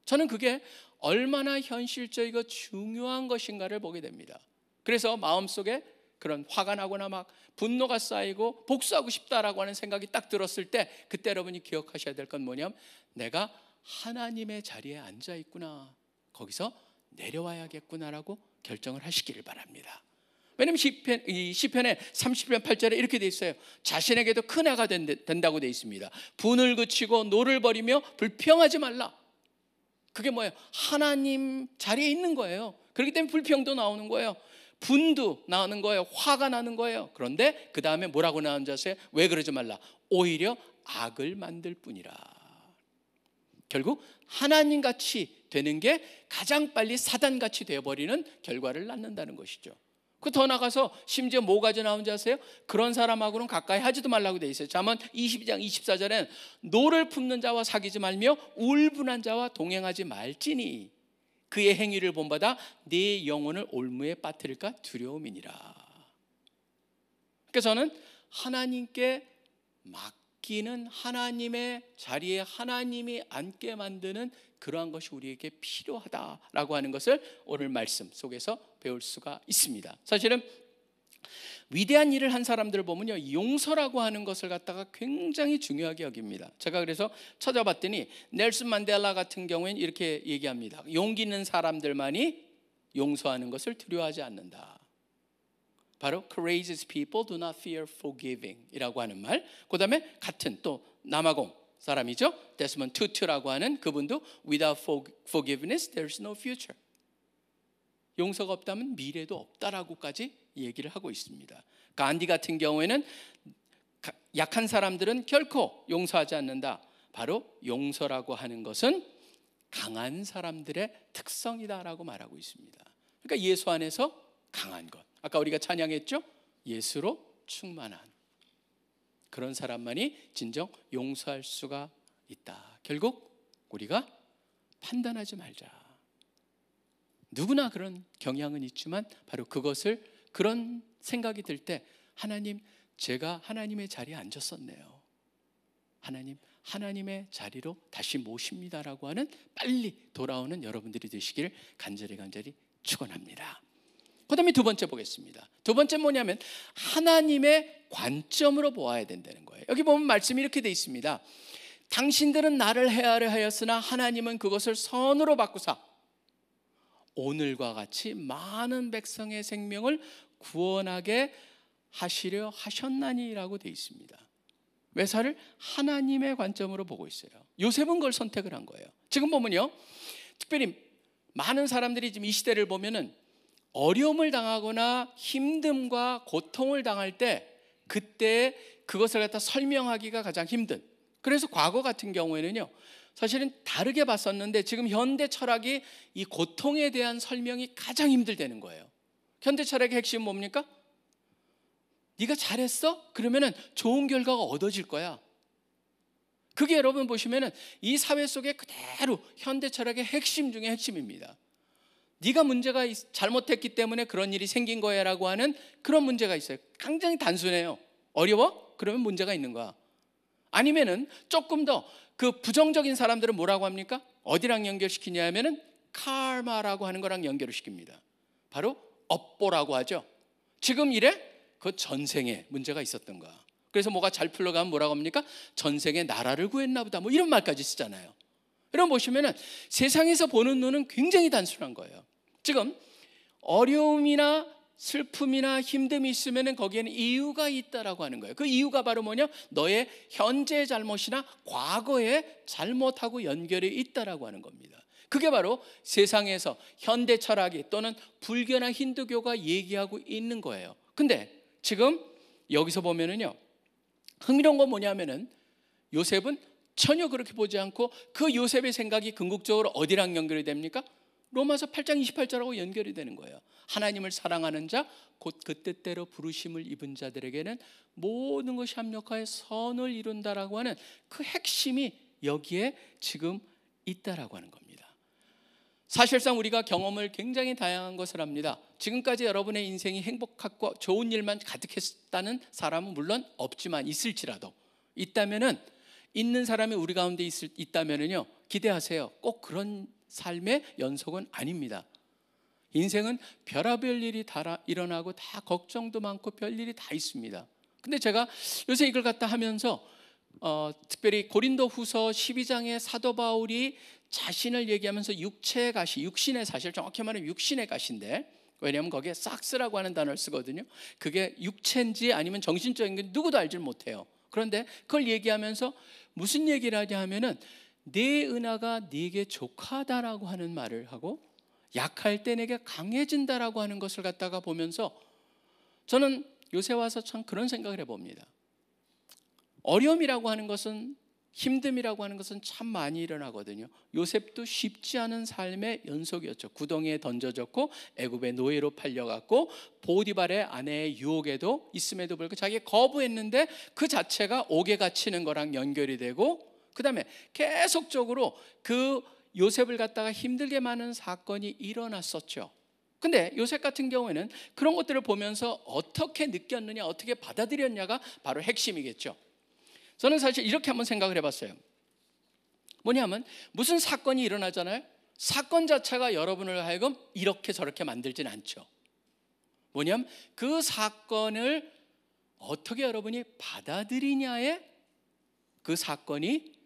저는 그게 얼마나 현실적이고 중요한 것인가를 보게 됩니다. 그래서 마음속에 그런 화가 나거나 막 분노가 쌓이고 복수하고 싶다라고 하는 생각이 딱 들었을 때, 그때 여러분이 기억하셔야 될 건 뭐냐면 내가 하나님의 자리에 앉아 있구나, 거기서 내려와야겠구나라고 결정을 하시기를 바랍니다. 왜냐하면 시편의 30편 8절에 이렇게 돼 있어요. 자신에게도 큰 해가 된다고 돼 있습니다. 분을 그치고 노를 버리며 불평하지 말라. 그게 뭐예요? 하나님 자리에 있는 거예요. 그렇기 때문에 불평도 나오는 거예요. 분도 나오는 거예요. 화가 나는 거예요. 그런데 그 다음에 뭐라고 나오는 줄 아세요? 왜 그러지 말라? 오히려 악을 만들 뿐이라. 결국 하나님같이 되는 게 가장 빨리 사단같이 되어버리는 결과를 낳는다는 것이죠. 그 더 나가서 심지어 뭐까지 나온지 아세요? 그런 사람하고는 가까이 하지도 말라고 돼 있어요. 잠언 22장 24절에는 노를 품는 자와 사귀지 말며 울분한 자와 동행하지 말지니 그의 행위를 본받아 네 영혼을 올무에 빠뜨릴까 두려움이니라. 그러니까 저는 하나님께 맡기는, 하나님의 자리에 하나님이 앉게 만드는 그러한 것이 우리에게 필요하다라고 하는 것을 오늘 말씀 속에서 배울 수가 있습니다. 사실은 위대한 일을 한 사람들을 보면요, 용서라고 하는 것을 갖다가 굉장히 중요하게 여깁니다. 제가 그래서 찾아봤더니 넬슨 만델라 같은 경우에는 이렇게 얘기합니다. 용기 있는 사람들만이 용서하는 것을 두려워하지 않는다. 바로 courageous people do not fear forgiving 이라고 하는 말. 그 다음에 같은 또 남아공 사람이죠, 데스먼드 투투라고 하는 그분도 without forgiveness there is no future. 용서가 없다면 미래도 없다라고까지 얘기를 하고 있습니다. 간디 같은 경우에는 약한 사람들은 결코 용서하지 않는다. 바로 용서라고 하는 것은 강한 사람들의 특성이다라고 말하고 있습니다. 그러니까 예수 안에서 강한 것. 아까 우리가 찬양했죠? 예수로 충만한 그런 사람만이 진정 용서할 수가 있다. 결국 우리가 판단하지 말자. 누구나 그런 경향은 있지만 바로 그것을 그런 생각이 들 때 하나님, 제가 하나님의 자리에 앉았었네요. 하나님, 하나님의 자리로 다시 모십니다라고 하는 빨리 돌아오는 여러분들이 되시기를 간절히 축원합니다. 그 다음에 두 번째 보겠습니다. 두 번째 뭐냐면 하나님의 관점으로 보아야 된다는 거예요. 여기 보면 말씀이 이렇게 돼 있습니다. 당신들은 나를 해하려 하였으나 하나님은 그것을 선으로 바꾸사 오늘과 같이 많은 백성의 생명을 구원하게 하시려 하셨나니라고 돼 있습니다. 외사를 하나님의 관점으로 보고 있어요. 요셉은 그걸 선택을 한 거예요. 지금 보면요, 특별히 많은 사람들이 지금 이 시대를 보면은 어려움을 당하거나 힘듦과 고통을 당할 때 그때 그것을 갖다 설명하기가 가장 힘든. 그래서 과거 같은 경우에는요, 사실은 다르게 봤었는데 지금 현대 철학이 이 고통에 대한 설명이 가장 힘들다는 거예요. 현대 철학의 핵심은 뭡니까? 네가 잘했어? 그러면은 좋은 결과가 얻어질 거야. 그게 여러분 보시면은 이 사회 속에 그대로 현대 철학의 핵심 중에 핵심입니다. 네가 문제가 잘못했기 때문에 그런 일이 생긴 거야라고 하는 그런 문제가 있어요. 굉장히 단순해요. 어려워? 그러면 문제가 있는 거야. 아니면은 조금 더 그 부정적인 사람들은 뭐라고 합니까? 어디랑 연결시키냐 하면은 카르마라고 하는 거랑 연결을 시킵니다. 바로 업보라고 하죠. 지금 이래? 그 전생에 문제가 있었던 거야. 그래서 뭐가 잘 풀려가면 뭐라고 합니까? 전생에 나라를 구했나 보다. 뭐 이런 말까지 쓰잖아요. 여러분 보시면은 세상에서 보는 눈은 굉장히 단순한 거예요. 지금 어려움이나 슬픔이나 힘듦이 있으면은 거기에는 이유가 있다라고 하는 거예요. 그 이유가 바로 뭐냐? 너의 현재의 잘못이나 과거의 잘못하고 연결이 있다라고 하는 겁니다. 그게 바로 세상에서 현대 철학이 또는 불교나 힌두교가 얘기하고 있는 거예요. 근데 지금 여기서 보면은요, 흥미로운 건 뭐냐면은 요셉은 전혀 그렇게 보지 않고 그 요셉의 생각이 궁극적으로 어디랑 연결이 됩니까? 로마서 8장 28절하고 연결이 되는 거예요. 하나님을 사랑하는 자, 곧 그 뜻대로 부르심을 입은 자들에게는 모든 것이 합력하여 선을 이룬다라고 하는 그 핵심이 여기에 지금 있다라고 하는 겁니다. 사실상 우리가 경험을 굉장히 다양한 것을 합니다. 지금까지 여러분의 인생이 행복하고 좋은 일만 가득했다는 사람은 물론 없지만 있을지라도 있다면은 있는 사람이 우리 가운데 있다면은요, 기대하세요. 꼭 그런 삶의 연속은 아닙니다. 인생은 별의별 일이 다 일어나고 다 걱정도 많고 별일이 다 있습니다. 근데 제가 요새 이걸 갖다 하면서 특별히 고린도후서 12장의 사도 바울이 자신을 얘기하면서 육체의 가시, 육신의 사실 정확히 말하면 육신의 가시인데, 왜냐하면 거기에 삭스라고 하는 단어를 쓰거든요. 그게 육체인지 아니면 정신적인 건 누구도 알지 못해요. 그런데 그걸 얘기하면서 무슨 얘기를 하냐 하면은 내 은하가 네게 족하다라고 하는 말을 하고 약할 때 내게 강해진다라고 하는 것을 갖다가 보면서 저는 요새 와서 참 그런 생각을 해봅니다. 어려움이라고 하는 것은, 힘듦이라고 하는 것은 참 많이 일어나거든요. 요셉도 쉽지 않은 삶의 연속이었죠. 구덩이에 던져졌고 애굽의 노예로 팔려갔고 보디발의 아내의 유혹에도 있음에도 불구하고 자기가 거부했는데 그 자체가 옥에 갇히는 거랑 연결이 되고, 그 다음에 계속적으로 그 요셉을 갖다가 힘들게 많은 사건이 일어났었죠. 근데 요셉 같은 경우에는 그런 것들을 보면서 어떻게 느꼈느냐, 어떻게 받아들였냐가 바로 핵심이겠죠. 저는 사실 이렇게 한번 생각을 해봤어요. 뭐냐면 무슨 사건이 일어나잖아요. 사건 자체가 여러분을 하여금 이렇게 저렇게 만들진 않죠. 뭐냐면 그 사건을 어떻게 여러분이 받아들이냐에 그 사건이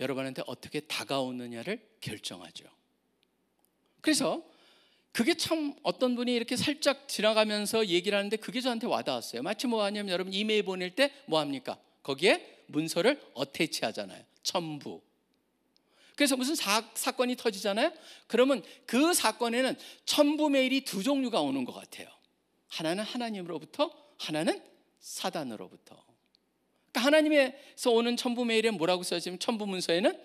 여러분한테 어떻게 다가오느냐를 결정하죠. 그래서 그게 참 어떤 분이 이렇게 살짝 지나가면서 얘기를 하는데 그게 저한테 와닿았어요. 마치 뭐 하냐면 여러분 이메일 보낼 때 뭐 합니까? 거기에 문서를 어태치 하잖아요. 첨부. 그래서 무슨 사건이 터지잖아요. 그러면 그 사건에는 첨부 메일이 두 종류가 오는 것 같아요. 하나는 하나님으로부터, 하나는 사단으로부터. 그러니까 하나님에서 오는 첨부 메일에 뭐라고 써지면 첨부 문서에는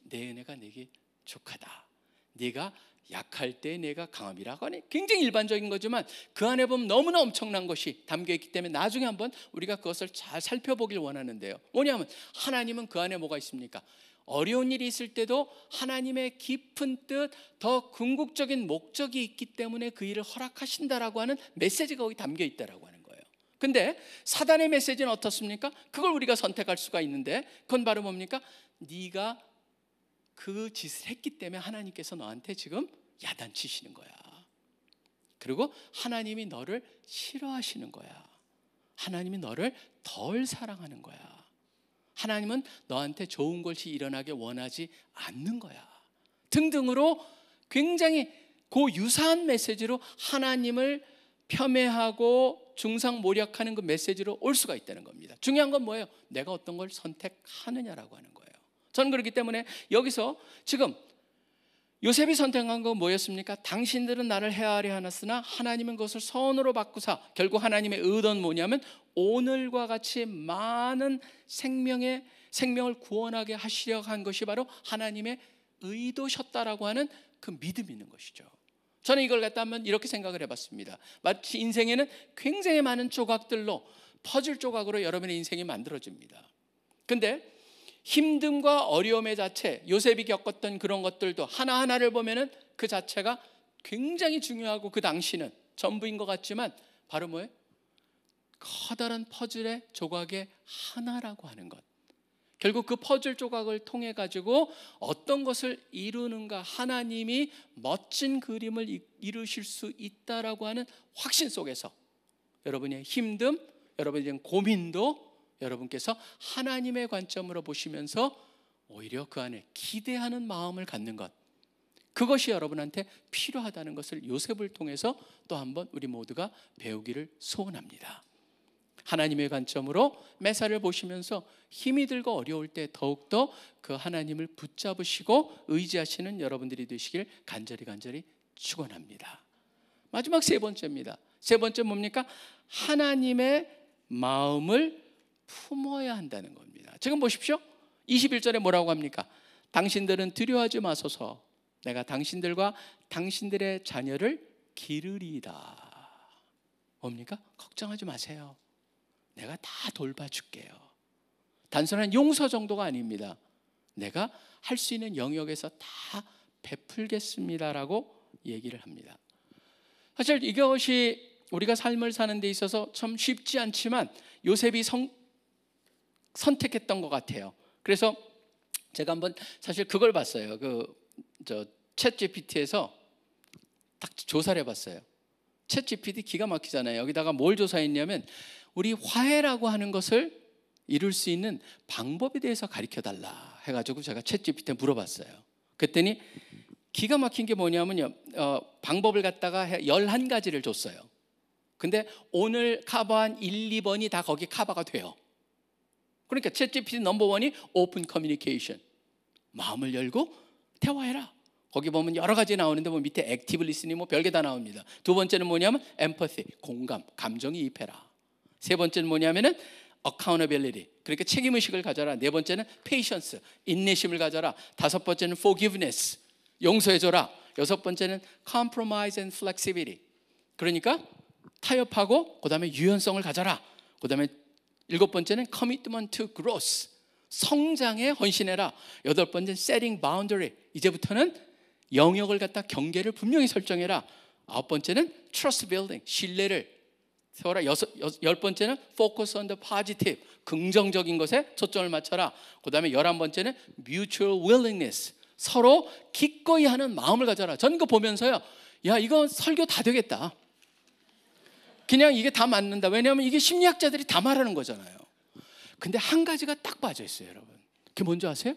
내 은혜가 내게 족하다. 네가 약할 때 내가 강함이라고 하니 굉장히 일반적인 거지만 그 안에 보면 너무나 엄청난 것이 담겨있기 때문에 나중에 한번 우리가 그것을 잘 살펴보길 원하는데요. 뭐냐면 하나님은 그 안에 뭐가 있습니까? 어려운 일이 있을 때도 하나님의 깊은 뜻, 더 궁극적인 목적이 있기 때문에 그 일을 허락하신다라고 하는 메시지가 거기 담겨 있다라고 하는 거예요. 근데 사단의 메시지는 어떻습니까? 그걸 우리가 선택할 수가 있는데 그건 바로 뭡니까? 네가 그 짓을 했기 때문에 하나님께서 너한테 지금 야단치시는 거야. 그리고 하나님이 너를 싫어하시는 거야. 하나님이 너를 덜 사랑하는 거야. 하나님은 너한테 좋은 것이 일어나게 원하지 않는 거야. 등등으로 굉장히 그 유사한 메시지로 하나님을 폄훼하고 중상모략하는 그 메시지로 올 수가 있다는 겁니다. 중요한 건 뭐예요? 내가 어떤 걸 선택하느냐라고 하는 거예요. 저는 그렇기 때문에 여기서 지금 요셉이 선택한 건 뭐였습니까? 당신들은 나를 해하려 하였으나 하나님은 그것을 선으로 바꾸사. 결국 하나님의 의도는 뭐냐면 오늘과 같이 많은 생명을 구원하게 하시려고 한 것이 바로 하나님의 의도셨다라고 하는 그 믿음이 있는 것이죠. 저는 이걸 갖다 한번 이렇게 생각을 해봤습니다. 마치 인생에는 굉장히 많은 조각들로 퍼즐 조각으로 여러분의 인생이 만들어집니다. 근데 힘듦과 어려움의 자체, 요셉이 겪었던 그런 것들도 하나하나를 보면은 그 자체가 굉장히 중요하고 그 당시는 전부인 것 같지만 바로 뭐예요? 커다란 퍼즐의 조각의 하나라고 하는 것. 결국 그 퍼즐 조각을 통해 가지고 어떤 것을 이루는가, 하나님이 멋진 그림을 이루실 수 있다라고 하는 확신 속에서 여러분의 힘듦, 여러분의 고민도 여러분께서 하나님의 관점으로 보시면서 오히려 그 안에 기대하는 마음을 갖는 것, 그것이 여러분한테 필요하다는 것을 요셉을 통해서 또 한번 우리 모두가 배우기를 소원합니다. 하나님의 관점으로 메사를 보시면서 힘이 들고 어려울 때 더욱더 그 하나님을 붙잡으시고 의지하시는 여러분들이 되시길 간절히 축원합니다. 마지막 세 번째입니다. 세 번째 뭡니까? 하나님의 마음을 품어야 한다는 겁니다. 지금 보십시오. 21절에 뭐라고 합니까? 당신들은 두려워하지 마소서. 내가 당신들과 당신들의 자녀를 기르리이다. 뭡니까? 걱정하지 마세요. 내가 다 돌봐줄게요. 단순한 용서 정도가 아닙니다. 내가 할 수 있는 영역에서 다 베풀겠습니다라고 얘기를 합니다. 사실 이것이 우리가 삶을 사는 데 있어서 참 쉽지 않지만 요셉이 선택했던 것 같아요. 그래서 제가 한번 사실 그걸 봤어요. 챗 GPT에서 딱 조사를 해봤어요. 챗 GPT 기가 막히잖아요. 여기다가 뭘 조사했냐면 우리 화해라고 하는 것을 이룰 수 있는 방법에 대해서 가르쳐달라 해가지고 제가 챗 GPT에 물어봤어요. 그랬더니 기가 막힌 게 뭐냐면요, 방법을 갖다가 11가지를 줬어요. 근데 오늘 커버한 1, 2번이 다 거기 커버가 돼요. 그러니까 챗GPT 넘버원이 오픈 커뮤니케이션, 마음을 열고 대화해라. 거기 보면 여러 가지 나오는데 뭐 밑에 액티브 리스닝 뭐 별게 다 나옵니다. 두 번째는 뭐냐면 엠퍼시, 공감, 감정이입해라. 세 번째는 뭐냐면은 accountability, 그러니까 책임의식을 가져라. 네 번째는 patience, 인내심을 가져라. 다섯 번째는 forgiveness, 용서해줘라. 여섯 번째는 compromise and flexibility, 그러니까 타협하고 그 다음에 유연성을 가져라. 그 다음에 일곱 번째는 commitment to growth, 성장에 헌신해라. 여덟 번째는 setting boundary, 이제부터는 영역을 갖다 경계를 분명히 설정해라. 아홉 번째는 trust building, 신뢰를 세워라. 열 번째는 focus on the positive, 긍정적인 것에 초점을 맞춰라. 그 다음에 11번째는 mutual willingness, 서로 기꺼이 하는 마음을 가져라. 전 이거 보면서요, 야, 이거 설교 다 되겠다. 그냥 이게 다 맞는다. 왜냐하면 이게 심리학자들이 다 말하는 거잖아요. 근데 한 가지가 딱 빠져 있어요, 여러분. 그게 뭔지 아세요?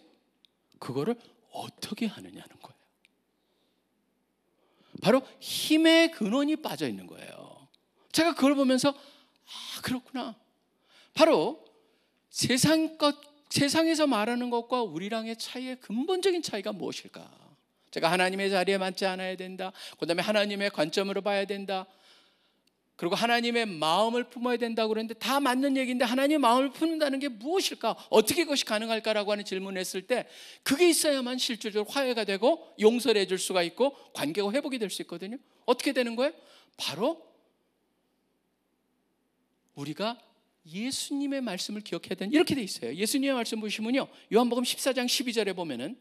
그거를 어떻게 하느냐는 거예요. 바로 힘의 근원이 빠져 있는 거예요. 제가 그걸 보면서 그렇구나. 바로 세상에서 말하는 것과 우리랑의 차이의 근본적인 차이가 무엇일까? 제가 하나님의 자리에 맞지 않아야 된다. 그 다음에 하나님의 관점으로 봐야 된다. 그리고 하나님의 마음을 품어야 된다고 그러는데 다 맞는 얘기인데 하나님의 마음을 품는다는 게 무엇일까? 어떻게 그것이 가능할까라고 하는 질문을 했을 때 그게 있어야만 실질적으로 화해가 되고 용서를 해줄 수가 있고 관계가 회복이 될 수 있거든요. 어떻게 되는 거예요? 바로 우리가 예수님의 말씀을 기억해야 되는, 이렇게 돼 있어요. 예수님의 말씀 보시면요, 요한복음 14장 12절에 보면은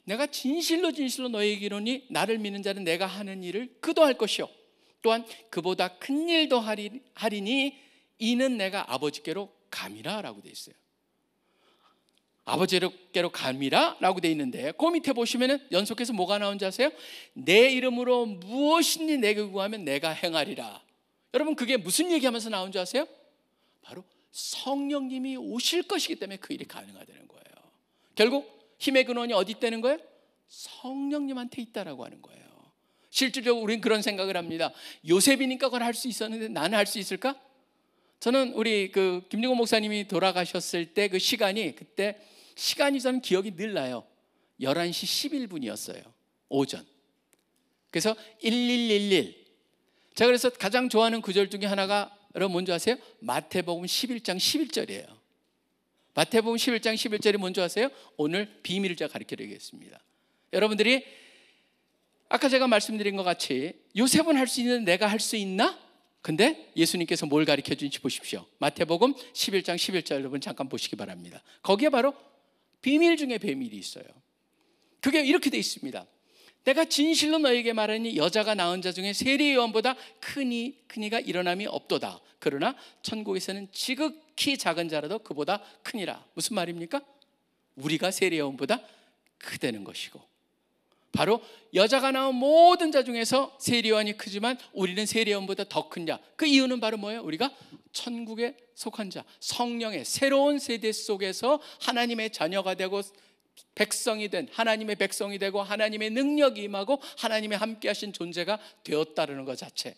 내가 진실로 너희에게 이르노니 나를 믿는 자는 내가 하는 일을 그도 할 것이요 또한 그보다 큰 일도 하리니 이는 내가 아버지께로 감이라 라고 돼 있어요. 아버지께로 감이라 라고 돼 있는데 그 밑에 보시면은 연속해서 뭐가 나온지 아세요? 내 이름으로 무엇이니 내게 구하면 내가 행하리라. 여러분 그게 무슨 얘기하면서 나온 줄 아세요? 바로 성령님이 오실 것이기 때문에 그 일이 가능하다는 거예요. 결국 힘의 근원이 어디 있다는 거예요? 성령님한테 있다라고 하는 거예요. 실질적으로 우리는 그런 생각을 합니다. 요셉이니까 그걸 할 수 있었는데 나는 할 수 있을까? 저는 우리 김용호 목사님이 돌아가셨을 때 그 시간이, 그때 시간이 저는 기억이 늘 나요. 11시 11분이었어요. 오전. 그래서 1111. 제가 그래서 가장 좋아하는 구절 중에 하나가 여러분 뭔지 아세요? 마태복음 11장 11절이에요. 마태복음 11장 11절이 뭔지 아세요? 오늘 비밀을 제가 가르쳐 드리겠습니다. 여러분들이 아까 제가 말씀드린 것 같이 요셉은 할 수 있는데 내가 할 수 있나? 근데 예수님께서 뭘 가르쳐 주는지 보십시오. 마태복음 11장 11절 여러분 잠깐 보시기 바랍니다. 거기에 바로 비밀 중에 비밀이 있어요. 그게 이렇게 돼 있습니다. 내가 진실로 너에게 말하니 여자가 낳은 자 중에 세리 요한보다 큰 이가 일어남이 없도다. 그러나 천국에서는 지극히 작은 자라도 그보다 크니라. 무슨 말입니까? 우리가 세리 요한보다 크다는 것이고, 바로 여자가 낳은 모든 자 중에서 세리 요한이 크지만 우리는 세리 요한보다 더 큰 자. 그 이유는 바로 뭐예요? 우리가 천국에 속한 자, 성령의 새로운 세대 속에서 하나님의 자녀가 되고 백성이 된, 하나님의 백성이 되고 하나님의 능력이 임하고 하나님의 함께 하신 존재가 되었다는 것 자체.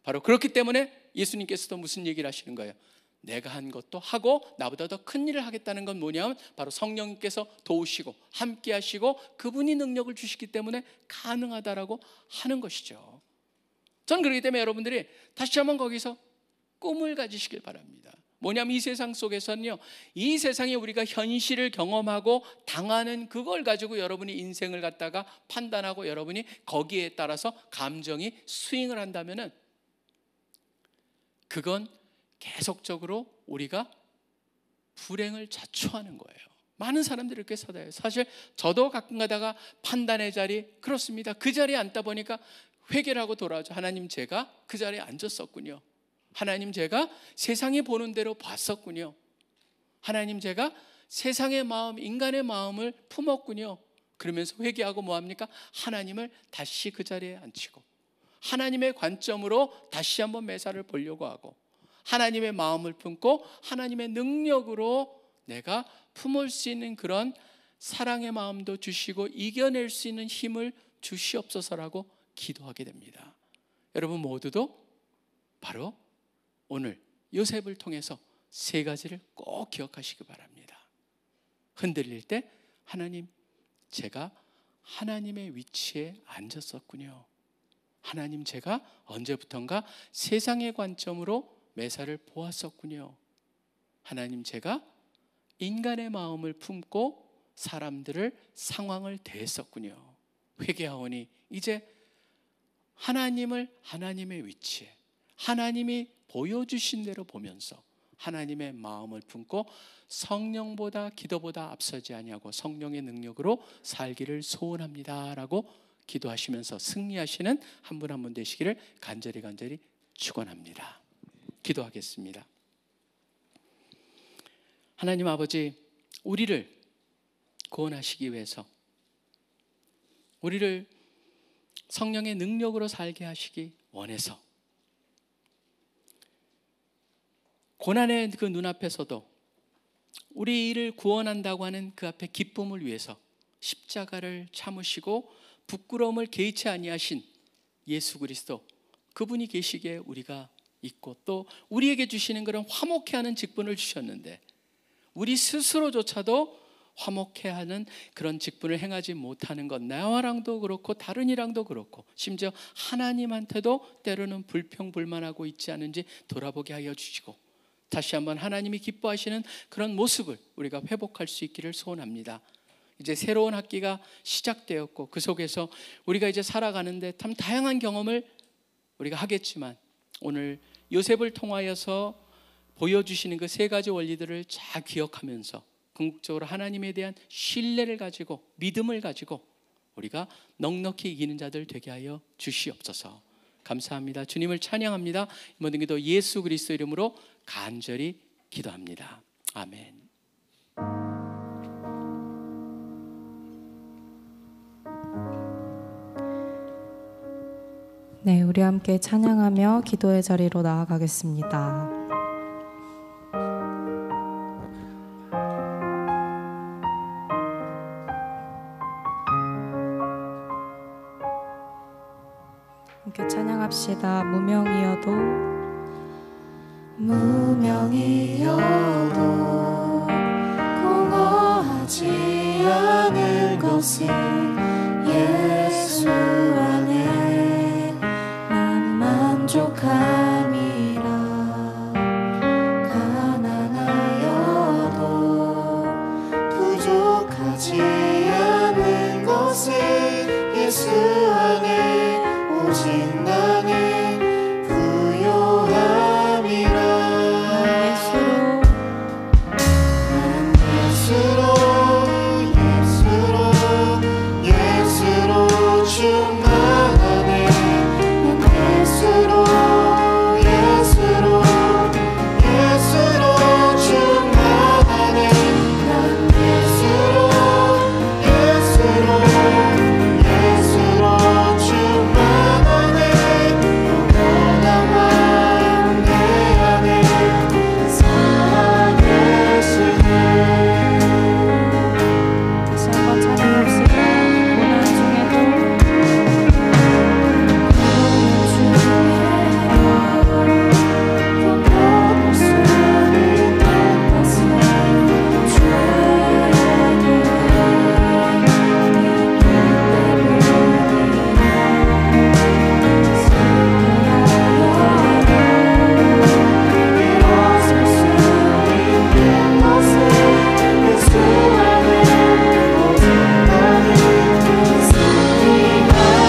바로 그렇기 때문에 예수님께서도 무슨 얘기를 하시는 거예요? 내가 한 것도 하고 나보다 더 큰 일을 하겠다는 건 뭐냐면 바로 성령님께서 도우시고 함께 하시고 그분이 능력을 주시기 때문에 가능하다라고 하는 것이죠. 저는 그렇기 때문에 여러분들이 다시 한번 거기서 꿈을 가지시길 바랍니다. 뭐냐면 이 세상 속에서는요, 이 세상에 우리가 현실을 경험하고 당하는 그걸 가지고 여러분이 인생을 갖다가 판단하고 여러분이 거기에 따라서 감정이 스윙을 한다면은 그건 계속적으로 우리가 불행을 자초하는 거예요. 많은 사람들이 이렇게 살아요. 사실 저도 가끔 가다가 판단의 자리, 그렇습니다. 그 자리에 앉다 보니까 회개를 하고 돌아오죠. 하나님, 제가 그 자리에 앉았었군요. 하나님, 제가 세상이 보는 대로 봤었군요. 하나님, 제가 세상의 마음, 인간의 마음을 품었군요. 그러면서 회개하고 뭐합니까? 하나님을 다시 그 자리에 앉히고 하나님의 관점으로 다시 한번 매사를 보려고 하고 하나님의 마음을 품고 하나님의 능력으로 내가 품을 수 있는 그런 사랑의 마음도 주시고 이겨낼 수 있는 힘을 주시옵소서라고 기도하게 됩니다. 여러분 모두도 바로 오늘 요셉을 통해서 세 가지를 꼭 기억하시기 바랍니다. 흔들릴 때 하나님, 제가 하나님의 위치에 앉았었군요. 하나님, 제가 언제부턴가 세상의 관점으로 매사를 보았었군요. 하나님, 제가 인간의 마음을 품고 사람들을, 상황을 대했었군요. 회개하오니 이제 하나님을 하나님의 위치에, 하나님이 보여주신 대로 보면서 하나님의 마음을 품고 성령보다, 기도보다 앞서지 아니하고 성령의 능력으로 살기를 소원합니다라고 기도하시면서 승리하시는 한 분 한 분 되시기를 간절히 축원합니다. 기도하겠습니다. 하나님 아버지, 우리를 구원하시기 위해서, 우리를 성령의 능력으로 살게 하시기 원해서 고난의 그 눈앞에서도 우리를 구원한다고 하는 그 앞에 기쁨을 위해서 십자가를 참으시고 부끄러움을 개의치 아니하신 예수 그리스도, 그분이 계시기에 우리가 있고 또 우리에게 주시는 그런 화목해 하는 직분을 주셨는데 우리 스스로조차도 화목해 하는 그런 직분을 행하지 못하는 것, 나와랑도 그렇고 다른 이랑도 그렇고 심지어 하나님한테도 때로는 불평불만하고 있지 않은지 돌아보게 하여 주시고, 다시 한번 하나님이 기뻐하시는 그런 모습을 우리가 회복할 수 있기를 소원합니다. 이제 새로운 학기가 시작되었고 그 속에서 우리가 이제 살아가는데 참 다양한 경험을 우리가 하겠지만, 오늘 요셉을 통하여서 보여주시는 그 세 가지 원리들을 잘 기억하면서 궁극적으로 하나님에 대한 신뢰를 가지고 믿음을 가지고 우리가 넉넉히 이기는 자들 되게 하여 주시옵소서. 감사합니다. 주님을 찬양합니다. 모든 기도 예수 그리스도 이름으로 간절히 기도합니다. 아멘. 네, 우리 함께 찬양하며 기도의 자리로 나아가겠습니다. 함께 찬양합시다. 무명이어도 공허하지 않은 것은 예수 안에 난 만족함이라. 가난하여도 부족하지 않은 것은 예수 안에 오직 나는 부요함이라. 예수로 충만하네. 난 예수로 충만하네. 난 예수로 충만하네. 영원한 마음 내 안에 살아계시네. 다시 한번 찬양합시다. 고난 중에도 본받을 수 있는 것은 주에게 일어설 수 있는 것은 예수 안에 오직 나는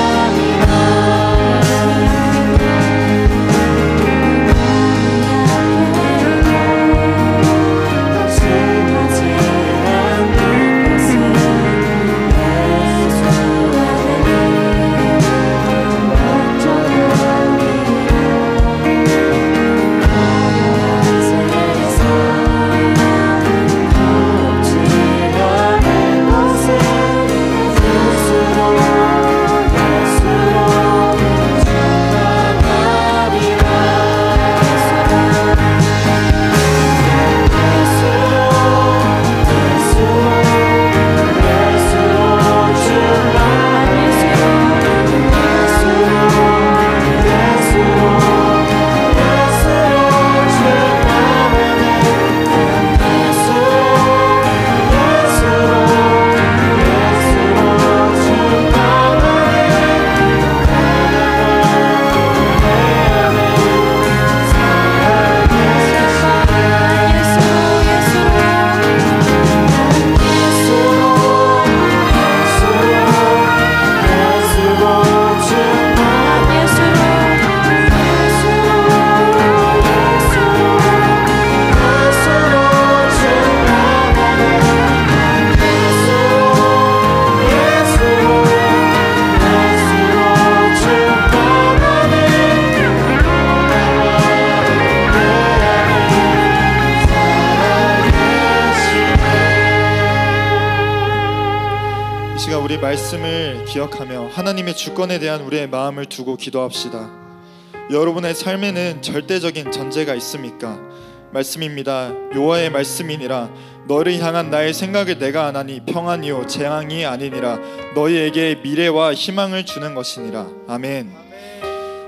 승리함이라. 당신하지 않는 것은 예수 안에 이 시간 우리 말씀을 기억하며 하나님의 주권에 대한 우리의 마음을 두고 기도합시다. 여러분의 삶에는 절대적인 전제가 있습니까? 말씀입니다. 여호와의 말씀이니라. 너를 향한 나의 생각을 내가 아나니 평안이요 재앙이 아니니라. 너희에게 미래와 희망을 주는 것이니라. 아멘.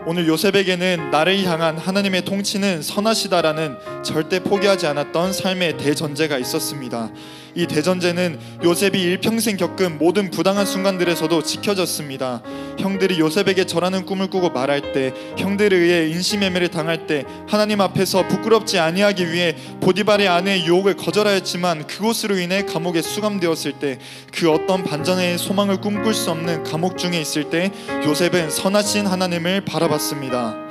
오늘 요셉에게는 나를 향한 하나님의 통치는 선하시다라는 절대 포기하지 않았던 삶의 대전제가 있었습니다. 이 대전제는 요셉이 일평생 겪은 모든 부당한 순간들에서도 지켜졌습니다. 형들이 요셉에게 절하는 꿈을 꾸고 말할 때, 형들에 의해 인신매매를 당할 때 하나님 앞에서 부끄럽지 아니하기 위해 보디발의 아내의 유혹을 거절하였지만 그곳으로 인해 감옥에 수감되었을 때, 그 어떤 반전의 소망을 꿈꿀 수 없는 감옥 중에 있을 때 요셉은 선하신 하나님을 바라봤습니다.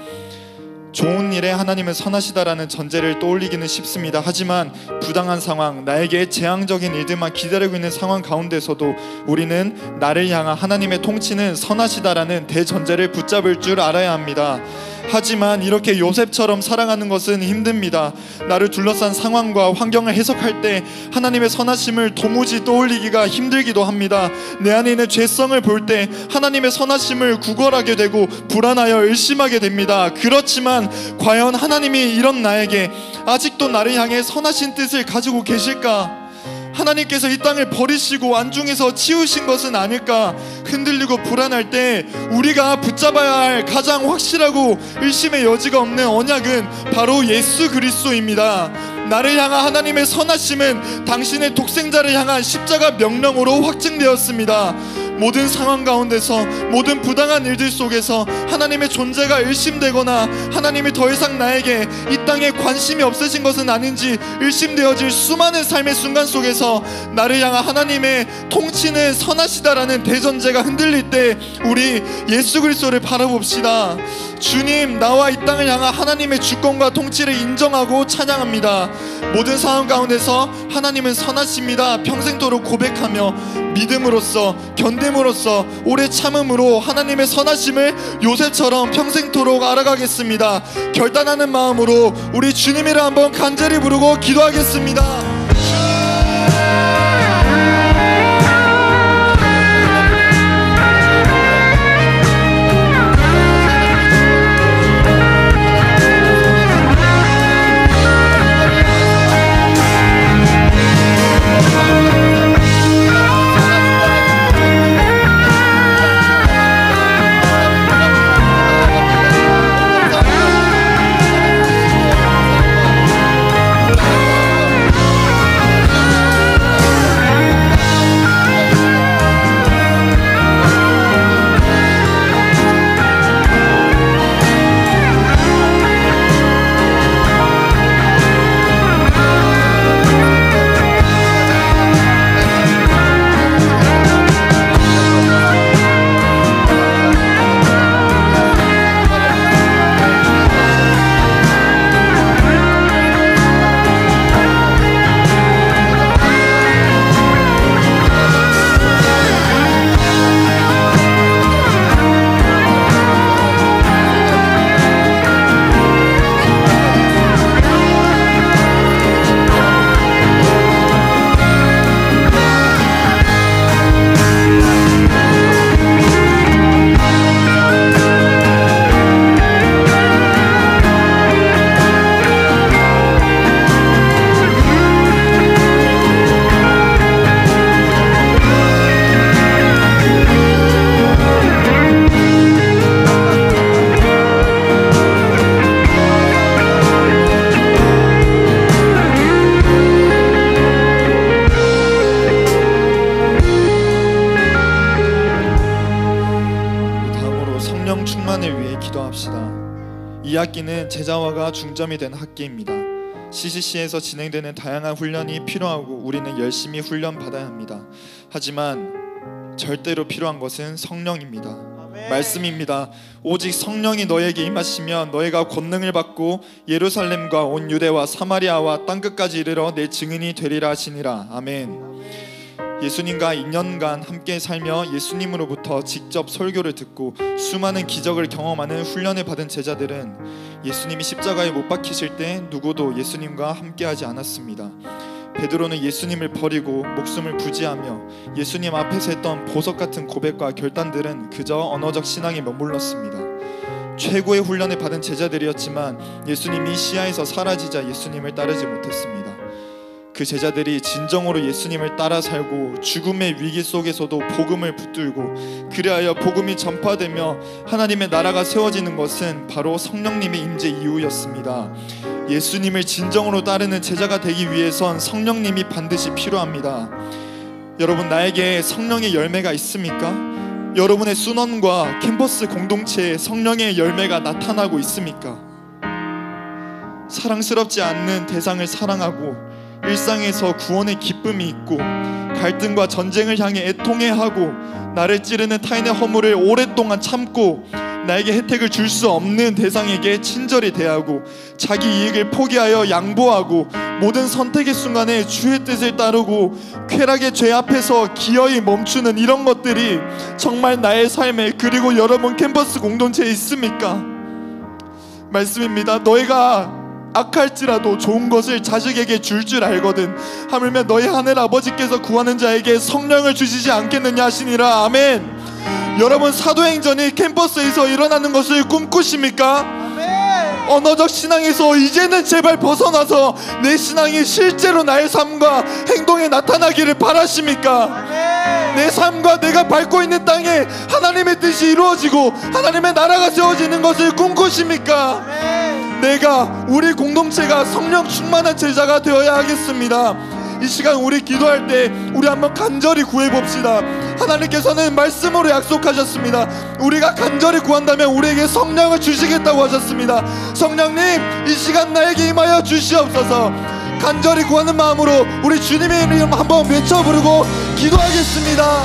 좋은 일에 하나님은 선하시다라는 전제를 떠올리기는 쉽습니다. 하지만 부당한 상황, 나에게 재앙적인 일들만 기다리고 있는 상황 가운데서도 우리는 나를 향한 하나님의 통치는 선하시다라는 대전제를 붙잡을 줄 알아야 합니다. 하지만 이렇게 요셉처럼 살아가는 것은 힘듭니다. 나를 둘러싼 상황과 환경을 해석할 때 하나님의 선하심을 도무지 떠올리기가 힘들기도 합니다. 내 안에 있는 죄성을 볼 때 하나님의 선하심을 구걸하게 되고 불안하여 의심하게 됩니다. 그렇지만 과연 하나님이 이런 나에게 아직도 나를 향해 선하신 뜻을 가지고 계실까? 하나님께서 이 땅을 버리시고 안중에서 치우신 것은 아닐까? 흔들리고 불안할 때 우리가 붙잡아야 할 가장 확실하고 의심의 여지가 없는 언약은 바로 예수 그리스도입니다. 나를 향한 하나님의 선하심은 당신의 독생자를 향한 십자가 명령으로 확증되었습니다. 모든 상황 가운데서, 모든 부당한 일들 속에서 하나님의 존재가 의심되거나 하나님이 더 이상 나에게 이 땅에 관심이 없으신 것은 아닌지 의심되어질 수많은 삶의 순간 속에서 나를 향한 하나님의 통치는 선하시다라는 대전제가 흔들릴 때 우리 예수 그리스도를 바라봅시다. 주님, 나와 이 땅을 향한 하나님의 주권과 통치를 인정하고 찬양합니다. 모든 상황 가운데서 하나님은 선하십니다. 평생토록 고백하며 믿음으로써, 견딤으로써, 오래 참음으로 하나님의 선하심을 요셉처럼 평생토록 알아가겠습니다. 결단하는 마음으로 우리 주님이를 한번 간절히 부르고 기도하겠습니다. 이 학기는 제자화가 중점이 된 학기입니다. CCC에서 진행되는 다양한 훈련이 필요하고 우리는 열심히 훈련 받아야 합니다. 하지만 절대로 필요한 것은 성령입니다. 말씀입니다. 오직 성령이 너에게 임하시면 너희가 권능을 받고 예루살렘과 온 유대와 사마리아와 땅끝까지 이르러 내 증인이 되리라 하시니라. 아멘. 예수님과 2년간 함께 살며 예수님으로부터 직접 설교를 듣고 수많은 기적을 경험하는 훈련을 받은 제자들은 예수님이 십자가에 못 박히실 때 누구도 예수님과 함께하지 않았습니다. 베드로는 예수님을 버리고 목숨을 부지하며 예수님 앞에서 했던 보석 같은 고백과 결단들은 그저 언어적 신앙에 머물렀습니다. 최고의 훈련을 받은 제자들이었지만 예수님이 시야에서 사라지자 예수님을 따르지 못했습니다. 그 제자들이 진정으로 예수님을 따라 살고 죽음의 위기 속에서도 복음을 붙들고 그리하여 복음이 전파되며 하나님의 나라가 세워지는 것은 바로 성령님의 임재 이후였습니다. 예수님을 진정으로 따르는 제자가 되기 위해선 성령님이 반드시 필요합니다. 여러분, 나에게 성령의 열매가 있습니까? 여러분의 순원과 캠퍼스 공동체에 성령의 열매가 나타나고 있습니까? 사랑스럽지 않는 대상을 사랑하고 일상에서 구원의 기쁨이 있고 갈등과 전쟁을 향해 애통해하고 나를 찌르는 타인의 허물을 오랫동안 참고 나에게 혜택을 줄 수 없는 대상에게 친절히 대하고 자기 이익을 포기하여 양보하고 모든 선택의 순간에 주의 뜻을 따르고 쾌락의 죄 앞에서 기어이 멈추는 이런 것들이 정말 나의 삶에, 그리고 여러분 캠퍼스 공동체에 있습니까? 말씀입니다. 너희가 악할지라도 좋은 것을 자식에게 줄 알거든 하물며 너희 하늘 아버지께서 구하는 자에게 성령을 주시지 않겠느냐 하시니라. 아멘. 여러분, 사도행전이 캠퍼스에서 일어나는 것을 꿈꾸십니까? 언어적 신앙에서 이제는 제발 벗어나서 내 신앙이 실제로 나의 삶과 행동에 나타나기를 바라십니까? 내 삶과 내가 밟고 있는 땅에 하나님의 뜻이 이루어지고 하나님의 나라가 세워지는 것을 꿈꾸십니까? 내가, 우리 공동체가 성령 충만한 제자가 되어야 하겠습니다. 이 시간 우리 기도할 때 우리 한번 간절히 구해봅시다. 하나님께서는 말씀으로 약속하셨습니다. 우리가 간절히 구한다면 우리에게 성령을 주시겠다고 하셨습니다. 성령님, 이 시간 나에게 임하여 주시옵소서. 간절히 구하는 마음으로 우리 주님의 이름 한번 외쳐 부르고 기도하겠습니다.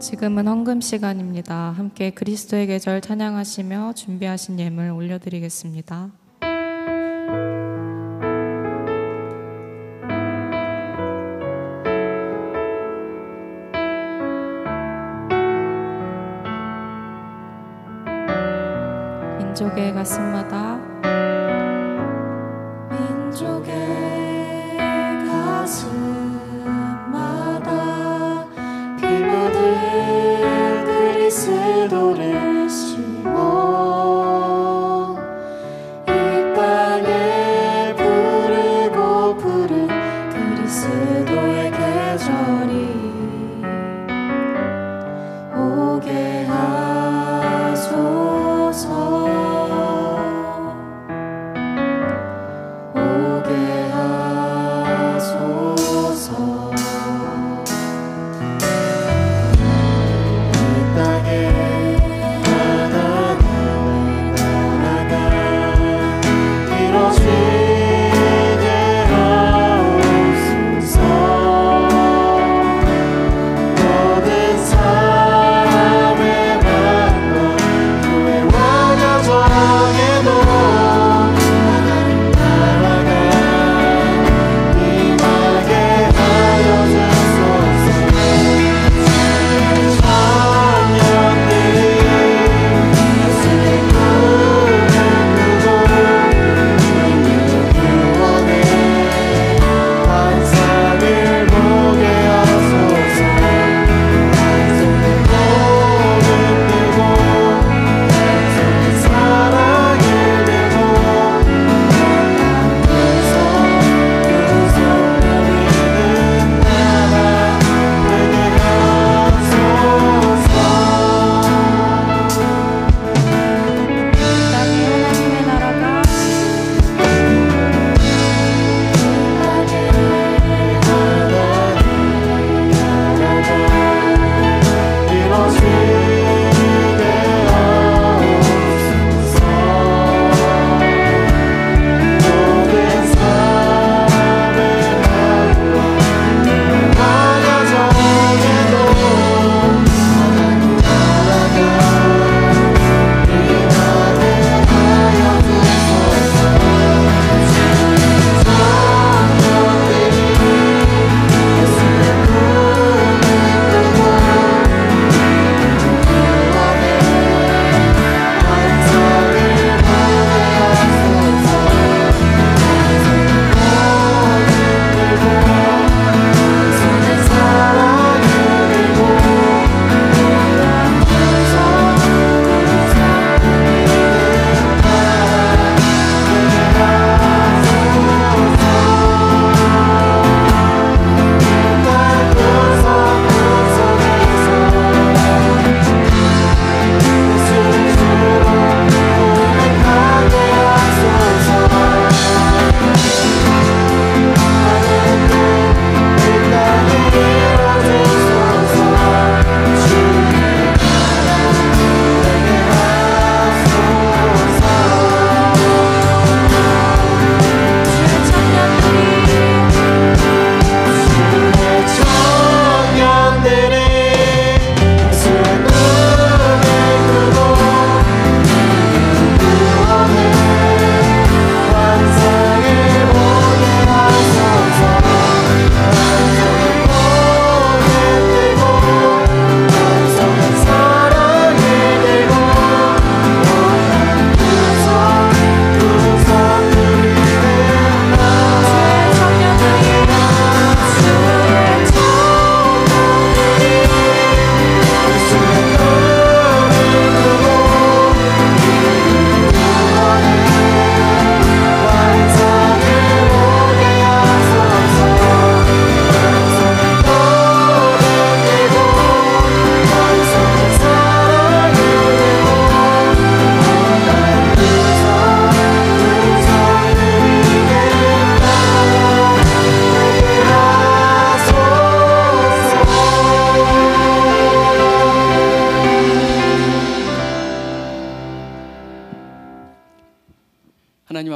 지금은 헌금 시간입니다. 함께 그리스도의 계절 찬양하시며 준비하신 예물 올려드리겠습니다. 민족의 가슴마다 민족의 가슴마다 피 묻은 그리스도를 심어 이 땅에 부르고 부른 그리스도의 계절이 오게 하소서.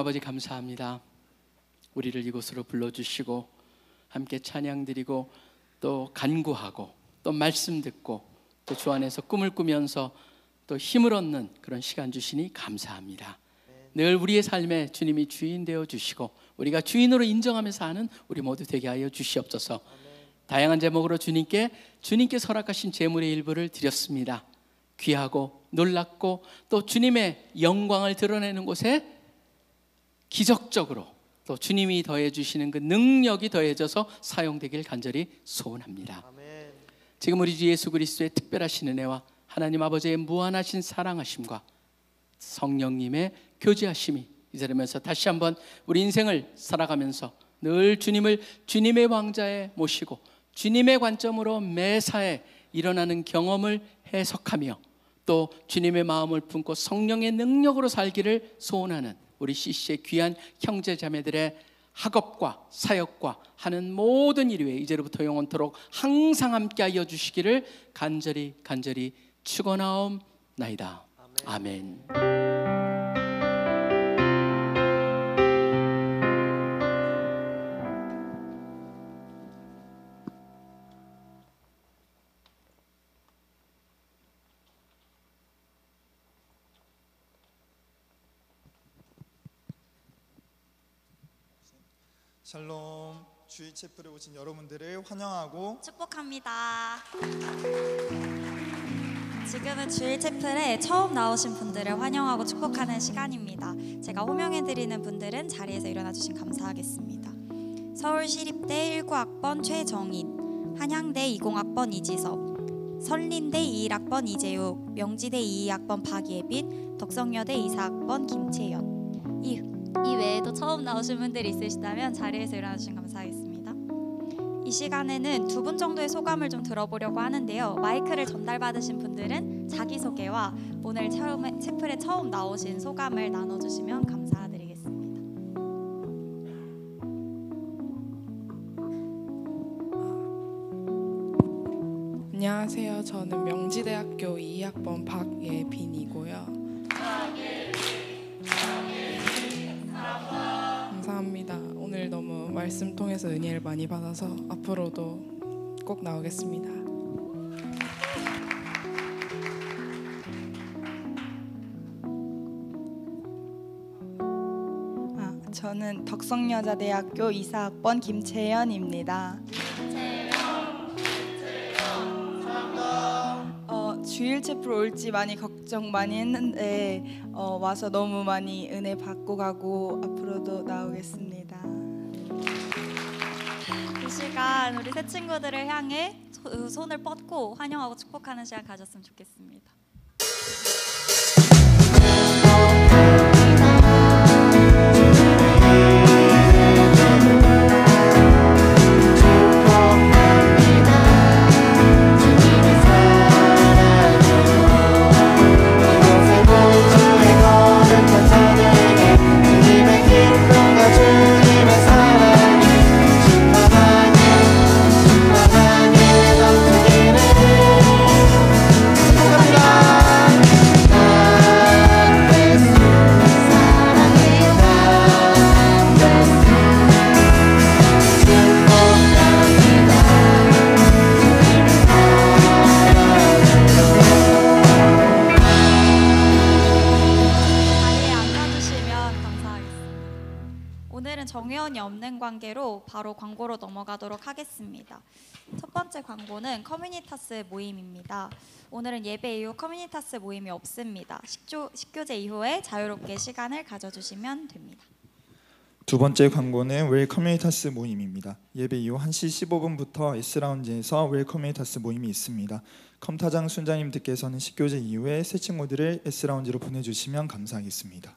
아버지 감사합니다. 우리를 이곳으로 불러주시고 함께 찬양 드리고 또 간구하고 또 말씀 듣고 또 주 안에서 꿈을 꾸면서 또 힘을 얻는 그런 시간 주시니 감사합니다. 늘 우리의 삶에 주님이 주인 되어 주시고 우리가 주인으로 인정하며 사는 우리 모두 되게 하여 주시옵소서. 다양한 제목으로 주님께 허락하신 제물의 일부를 드렸습니다. 귀하고 놀랍고 또 주님의 영광을 드러내는 곳에 기적적으로 또 주님이 더해 주시는 그 능력이 더해져서 사용되길 간절히 소원합니다. 지금 우리 주 예수 그리스도의 특별하신 은혜와 하나님 아버지의 무한하신 사랑하심과 성령님의 교제하심이 이 자리면서 다시 한번 우리 인생을 살아가면서 늘 주님을 주님의 왕자에 모시고 주님의 관점으로 매사에 일어나는 경험을 해석하며 또 주님의 마음을 품고 성령의 능력으로 살기를 소원하는 우리 CC의 귀한 형제 자매들의 학업과 사역과 하는 모든 일 위에 이제로부터 영원토록 항상 함께하여 주시기를 간절히 축원하옵나이다. 아멘. 샬롬. 주일 채플에 오신 여러분들을 환영하고 축복합니다. 지금은 주일 채플에 처음 나오신 분들을 환영하고 축복하는 시간입니다. 제가 호명해드리는 분들은 자리에서 일어나 주시면 감사하겠습니다. 서울시립대 19학번 최정인, 한양대 20학번 이지섭, 설린대 21학번 이재욱, 명지대 22학번 박예빈, 덕성여대 24학번 김채연. 이 외에도 처음 나오신 분들이 있으시다면 자리에서 일어나 주시면 감사하겠습니다. 이 시간에는 두 분 정도의 소감을 좀 들어보려고 하는데요. 마이크를 전달받으신 분들은 자기소개와 오늘 채플에 처음 나오신 소감을 나눠주시면 감사드리겠습니다. 안녕하세요. 저는 명지대학교 2학번 박예빈이고요. 감사합니다. 오늘 너무 말씀 통해서 은혜를 많이 받아서 앞으로도 꼭 나오겠습니다. 저는 덕성여자대학교 24학번 김채연입니다. 주일 채플 올지 많이 걱정 많이 했는데 와서 너무 많이 은혜 받고 가고 앞으로도 나오겠습니다. 이 시간 우리 새 친구들을 향해 손을 뻗고 환영하고 축복하는 시간 가졌으면 좋겠습니다. 정회원이 없는 관계로 바로 광고로 넘어가도록 하겠습니다. 첫 번째 광고는 커뮤니타스 모임입니다. 오늘은 예배 이후 커뮤니타스 모임이 없습니다. 식교제 이후에 자유롭게 시간을 가져주시면 됩니다. 두 번째 광고는 웰 커뮤니타스 모임입니다. 예배 이후 1시 15분부터 S라운지에서 웰 커뮤니타스 모임이 있습니다. 컴타장 순자님들께서는 식교제 이후에 새 친구들을 S라운지로 보내주시면 감사하겠습니다.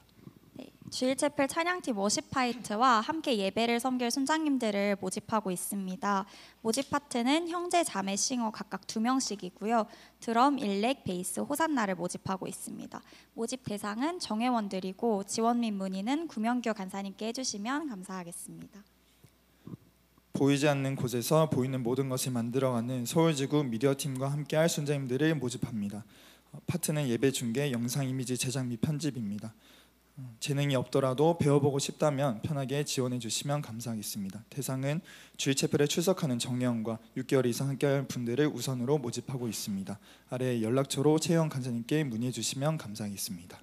주일 채플 찬양팀 워십 파이트와 함께 예배를 섬길 순장님들을 모집하고 있습니다. 모집 파트는 형제 자매 싱어 각각 2명씩이고요. 드럼, 일렉, 베이스, 호산나를 모집하고 있습니다. 모집 대상은 정회원들이고 지원 및 문의는 구명규 간사님께 해주시면 감사하겠습니다. 보이지 않는 곳에서 보이는 모든 것을 만들어가는 서울지구 미디어팀과 함께할 순장님들을 모집합니다. 파트는 예배 중계, 영상 이미지 제작 및 편집입니다. 재능이 없더라도 배워보고 싶다면 편하게 지원해 주시면 감사하겠습니다. 대상은 주일체플에 출석하는 정예원과 6개월 이상 함께할 분들을 우선으로 모집하고 있습니다. 아래 연락처로 최혜원 간사님께 문의해 주시면 감사하겠습니다.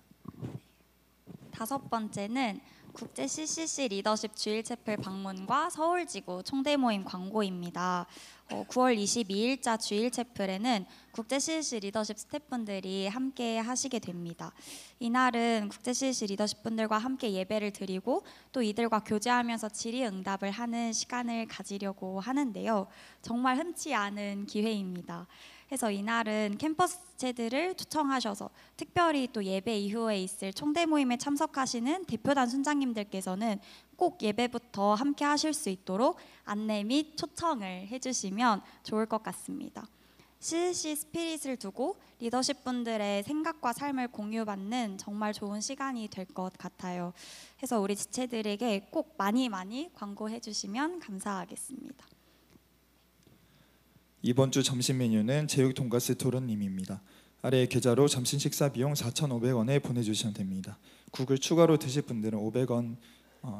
5번째는 국제 CCC 리더십 주일체플 방문과 서울지구 총대모임 광고입니다. 9월 22일자 주일체플에는 국제 CCC 리더십 스태프분들이 함께 하시게 됩니다. 이날은 국제 CCC 리더십 분들과 함께 예배를 드리고 또 이들과 교제하면서 질의응답을 하는 시간을 가지려고 하는데요. 정말 흔치 않은 기회입니다. 그래서 이날은 캠퍼스 지체들을 초청하셔서 특별히 또 예배 이후에 있을 총대 모임에 참석하시는 대표단 순장님들께서는 꼭 예배부터 함께 하실 수 있도록 안내 및 초청을 해주시면 좋을 것 같습니다. CCC 스피릿을 두고 리더십 분들의 생각과 삶을 공유받는 정말 좋은 시간이 될 것 같아요. 그래서 우리 지체들에게 꼭 많이 광고해 주시면 감사하겠습니다. 이번 주 점심 메뉴는 제육 돈가스 토론님입니다. 아래 계좌로 점심 식사 비용 4,500원에 보내주시면 됩니다. 국을 추가로 드실 분들은 500원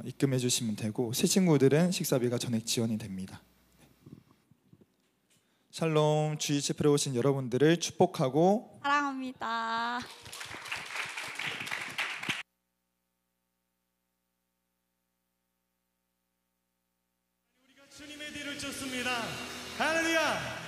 입금해 주시면 되고 새 친구들은 식사비가 전액 지원이 됩니다. 샬롬. 주일체플에 오신 여러분들을 축복하고 사랑합니다. 우리가 주님의 뒤를 쫓습니다. 할렐루야.